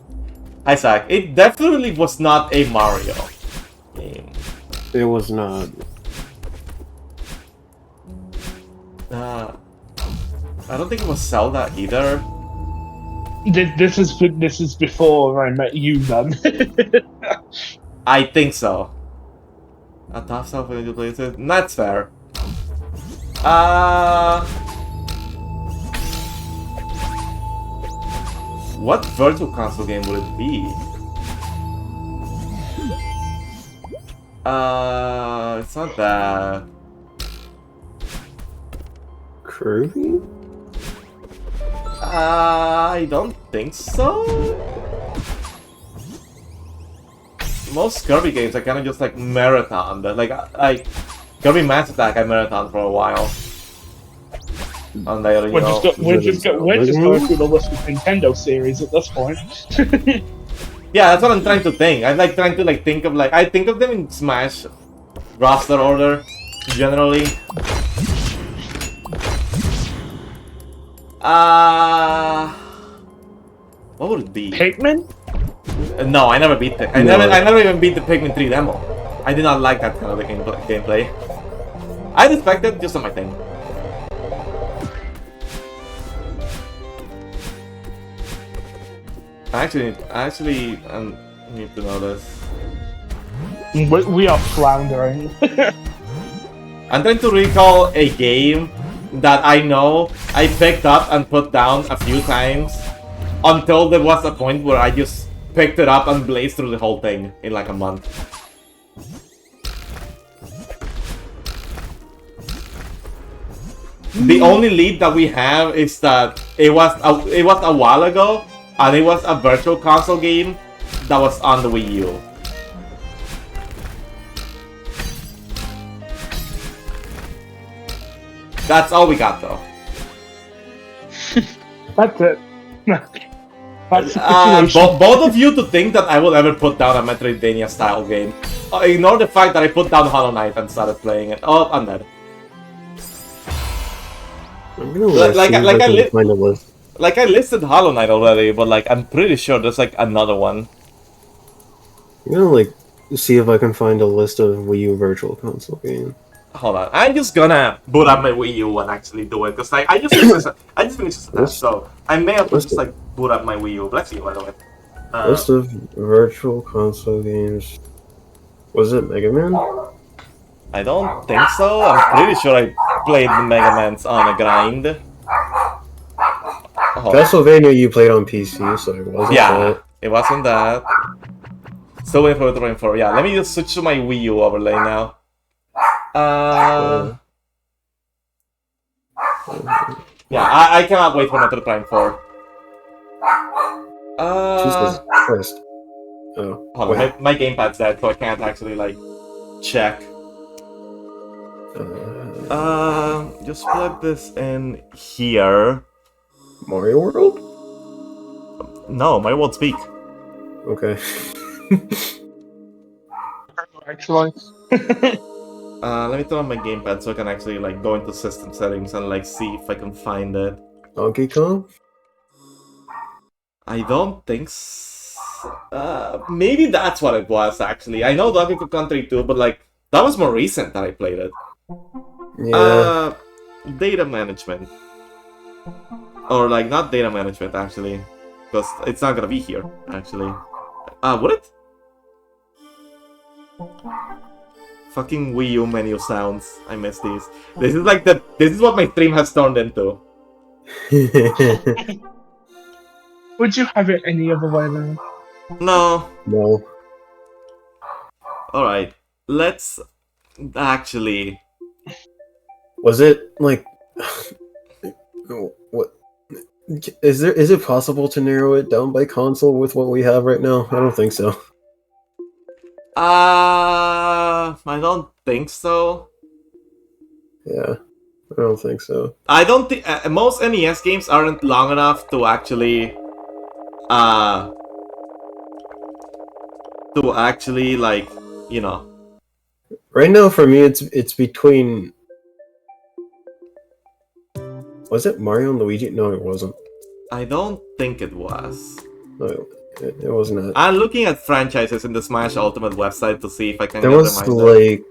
Isaac, it definitely was not a Mario game. It was not. I don't think it was Zelda either. This is before I met you, then. I think so. A tough stuff when you play it. That's fair. What virtual console game would it be? It's not that. Kirby? I don't think so. Most Kirby games I kind of just like marathon, but like Kirby Mass Attack I marathon for a while. And they, We're just going through the list of Nintendo series at this point. Yeah, that's what I'm trying to think. I'm like trying to like think of like I think of them in Smash roster order generally. What would it be? Pikmin? No, I never beat I never even beat the Pikmin 3 demo. I did not like that kind of the gameplay. I respect it, just not my thing. I actually need to know this. We are floundering. I'm trying to recall a game that I know I picked up and put down a few times until there was a point where I just picked it up and blazed through the whole thing in like a month. The only lead that we have is that it was a while ago, and it was a virtual console game that was on the Wii U. That's all we got, though. That's it. That's the situation. Both of you to think that I will ever put down a Metroidvania style game. Ignore the fact that I put down Hollow Knight and started playing it. Oh, I'm dead. I'm gonna find a list. Like I listed Hollow Knight already, but like I'm pretty sure there's like another one. I'm gonna like see if I can find a list of Wii U Virtual Console games. Hold on, I'm just gonna boot up my Wii U and actually do it, because like I just finished the test, so I may have to just like boot up my Wii U. But let's see, by the way. List of Virtual Console games. Was it Mega Man? I don't think so. I'm pretty sure I played the Mega Mans on a grind. Oh. Castlevania you played on PC, so it wasn't that. It wasn't that. Still waiting for it to rain for. Yeah, let me just switch to my Wii U overlay now. Yeah, I cannot wait for Metroid Prime 4. Jesus Christ. Oh. Hold on, my gamepad's dead, so I can't actually, like, check. Just plug this in here. Mario World? No, Mario won't speak. Okay. Actually. Let me turn on my gamepad so I can actually, like, go into system settings and, like, see if I can find it. Donkey Kong? I don't think maybe that's what it was, actually. I know Donkey Kong Country 2, but, like, that was more recent that I played it. Yeah. Data management. Or, like, not data management, actually. Because it's not gonna be here, actually. Would it? Fucking Wii U menu sounds. I miss these. This is what my stream has turned into. Would you have it any other way then? No. No. Alright. Let's actually... Was it, like... what? Is it possible to narrow it down by console with what we have right now? I don't think so. I don't think so. Yeah, I don't think so. I don't think most NES games aren't long enough to actually, like, you know. Right now, for me, it's between. Was it Mario and Luigi? No, it wasn't. I don't think it was. No, it was not. I'm looking at franchises in the Smash Ultimate website to see if I can. There was like,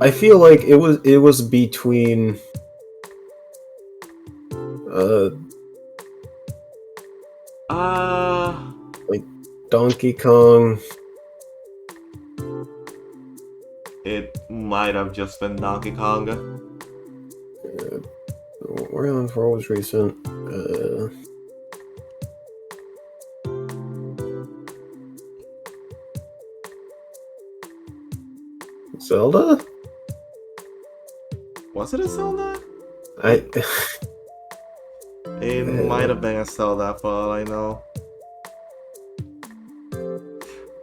I feel like it was between. Like Donkey Kong. It might have just been Donkey Kong. Round 4 was recent. Zelda? Was it a Zelda? It might have been a Zelda for all I know.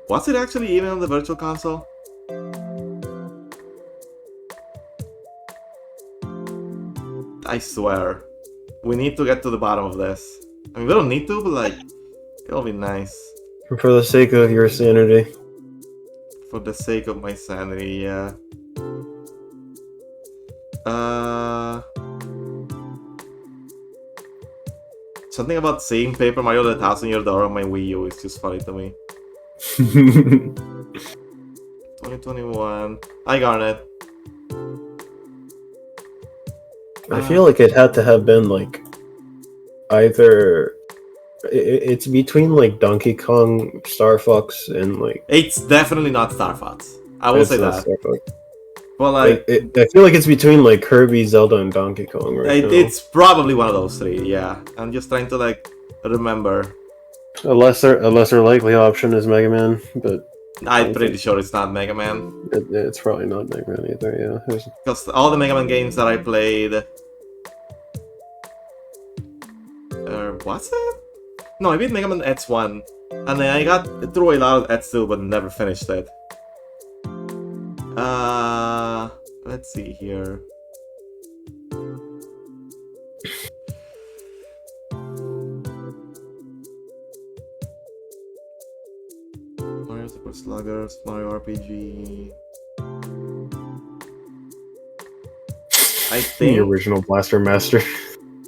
Was it actually even on the Virtual Console? I swear. We need to get to the bottom of this. I mean, we don't need to, but like, it'll be nice. For the sake of your sanity. For the sake of my sanity, yeah. Something about seeing Paper Mario the 1000-Year Door on my Wii U is just funny to me. 2021. I got it. I feel like it had to have been like either it's between like Donkey Kong, Star Fox, and like it's definitely not Star Fox. I will say that. Well, like I feel like it's between like Kirby, Zelda, and Donkey Kong right now. It's probably one of those three. Yeah, I'm just trying to like remember. A lesser likely option is Mega Man, but I'm pretty sure it's not Mega Man. It's probably not Mega Man either. Yeah, because all the Mega Man games that I played was it? No, I beat Mega Man X1. And then I got through a lot of X2, but never finished it. Let's see here. Mario Super Sluggers, Mario RPG. I The think. original Blaster Master.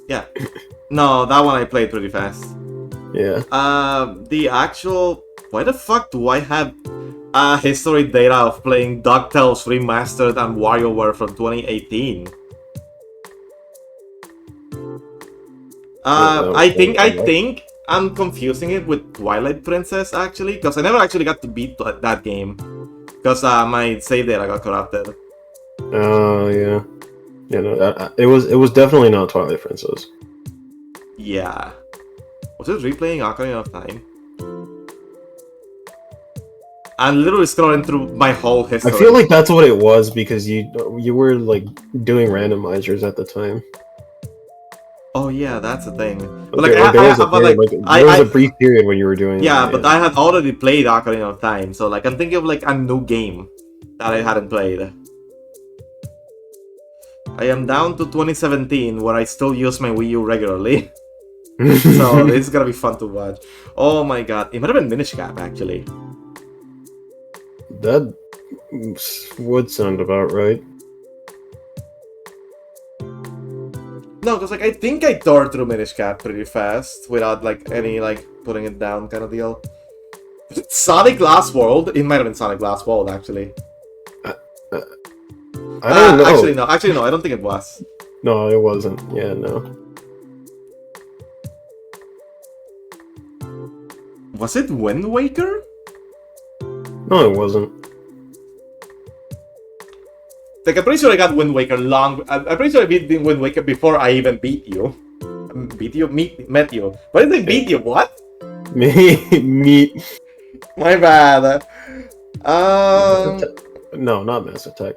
Yeah. No, that one I played pretty fast. Yeah. The actual. Why the fuck do I have history data of playing DuckTales Remastered and WarioWare from 2018? I think I'm confusing it with Twilight Princess actually, because I never actually got to beat that game, because my save data got corrupted. Oh yeah. Yeah, no, it was definitely not Twilight Princess. Yeah. Was it replaying Ocarina of Time? I'm literally scrolling through my whole history. I feel like that's what it was because you were like doing randomizers at the time. Oh yeah, that's the thing. But Okay, like, there was a brief period when you were doing yeah, that, but I had already played Ocarina of Time, so like I'm thinking of like a new game that I hadn't played. I am down to 2017, where I still use my Wii U regularly. So this is gonna be fun to watch. Oh my god, it might have been Minish Cap actually. That would sound about right. No, because like I think I tore through Minish Cap pretty fast without like any like putting it down kind of deal. Was it Sonic Last World? It might have been Sonic Last World actually. I don't know. Actually no, I don't think it was. No, it wasn't. Yeah, no. Was it Wind Waker? No, it wasn't. Like, I'm pretty sure I got Wind Waker I'm pretty sure I beat Wind Waker before I even beat you. Met you. Why did I beat you? What? Meet. My bad. No, not Mass Attack.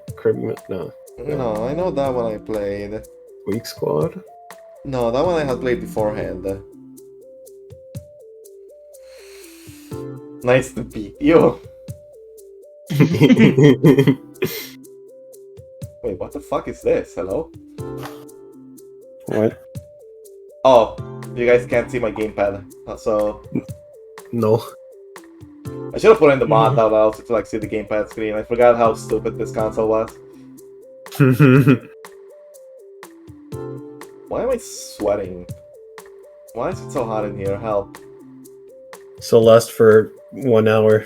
No. No, I know that one I played. Weak Squad? No, that one I had played beforehand. Nice to beat you. Wait, what the fuck is this? Hello? What? Oh, you guys can't see my gamepad. So No. I should have put in the mod that allows you to like see the gamepad screen. I forgot how stupid this console was. Why am I sweating? Why is it so hot in here? Help. Celeste for 1 hour.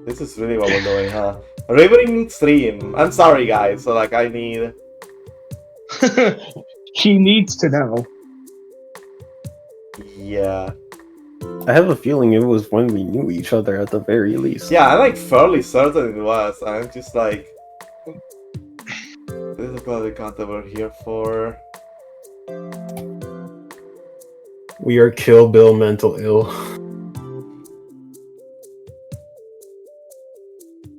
This is really what we're doing, huh? Riveting stream. I'm sorry, guys. So like, I need. He needs to know. Yeah. I have a feeling it was when we knew each other at the very least. Yeah, I'm like fairly certain it was. I'm just like. This is what the content we're here for. We are Kill Bill mental ill.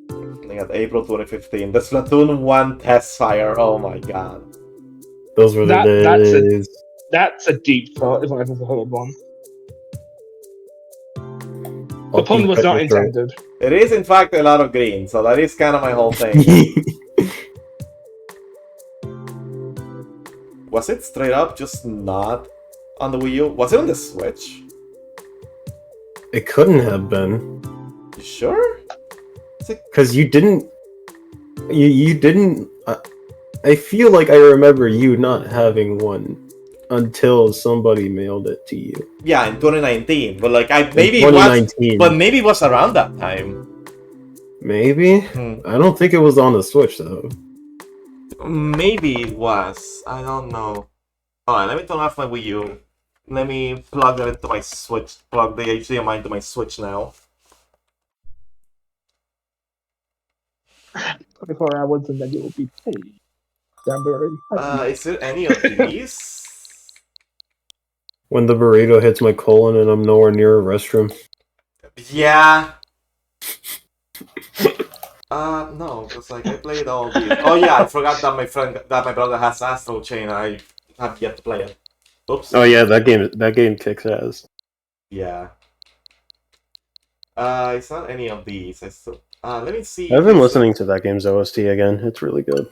Looking at April 2015. The Splatoon 1 test fire. Oh my god. Those were the days. That's a deep thought if I've ever heard one. The I'll pun keep was it not with her. intended. It is in fact a lot of green, so that is kind of my whole thing. Was it straight up just not on the Wii U? Was it on the Switch? It couldn't have been. You sure? Because you didn't... You didn't... I feel like I remember you not having one until somebody mailed it to you. Yeah, in 2019. But like, maybe In it was... 2019. But maybe it was around that time. Maybe? I don't think it was on the Switch, though. Maybe it was. I don't know. Alright, let me turn off my Wii U. Let me plug it into my Switch. Plug the HDMI into my Switch now. 24 hours and then it will be paid. January. Is there any of these? When the burrito hits my colon and I'm nowhere near a restroom. Yeah. No, because like I played all these. Oh yeah, I forgot that my brother has Astral Chain. I have yet to play it. Oops. Oh yeah, that game kicks ass. Yeah. It's not any of these. Let me see. I've been listening to that game's OST again. It's really good.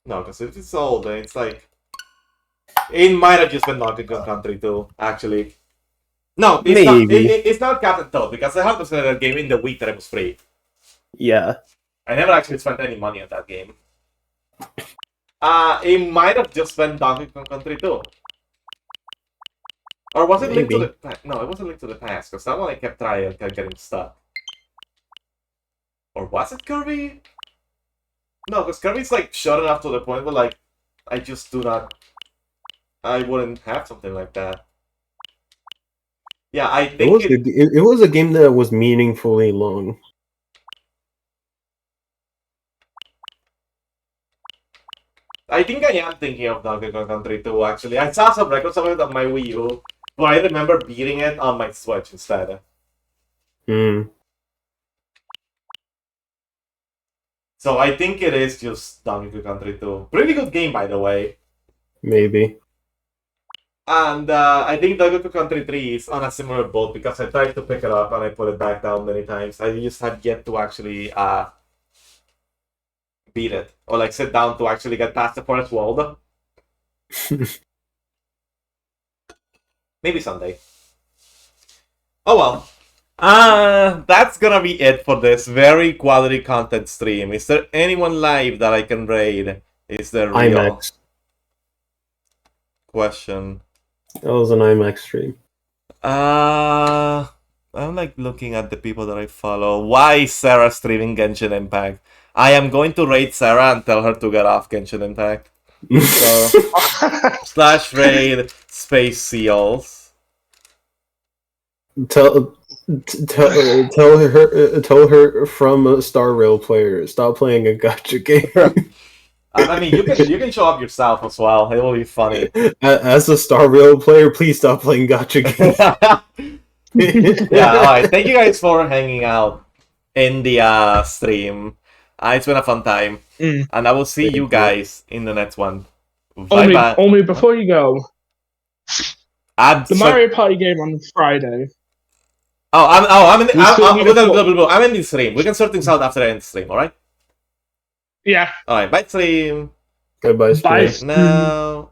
No, because if it's old, then it's like it might have just been Donkey Kong Country 2, actually. No, it's not. Maybe. It's not Captain Toad because I have to play that game in the week that it was free. Yeah. I never actually spent any money on that game. It might have just been Donkey Kong Country 2. Or was it Link to the Past? No, it wasn't Link to the Past, because that one I kept trying and kept getting stuck. Or was it Kirby? No, because Kirby's like short enough to the point where like I just do not. I wouldn't have something like that. Yeah, I think it was a game that was meaningfully long. I think I am thinking of Donkey Kong Country 2, actually. I saw some records of it on my Wii U, but I remember beating it on my Switch instead. So I think it is just Donkey Kong Country 2. Pretty good game, by the way. Maybe. And I think Donkey Kong Country 3 is on a similar boat because I tried to pick it up and I put it back down many times. I just had yet to actually beat it. Or like sit down to actually get past the first world. Maybe someday. Oh well. That's gonna be it for this very quality content stream. Is there anyone live that I can raid? Is there real IMAX. question? That was an IMAX stream. I'm like looking at the people that I follow. Why is Sarah streaming Genshin Impact? I am going to raid Sarah and tell her to get off Genshin Impact. So /raid Space Seals. Tell her from a Star Rail player. Stop playing a gacha game. I mean, you can show up yourself as well. It will be funny. As a Star Rail player, please stop playing gacha games. Yeah, alright. Thank you guys for hanging out in the stream. It's been a fun time. And I will see you guys in the next one. Bye bye. Only before you go, the Mario Party game on Friday. I'm in the stream. We can sort things out after I end the stream, alright? Yeah. Alright, bye stream. Goodbye, stream. Bye. No.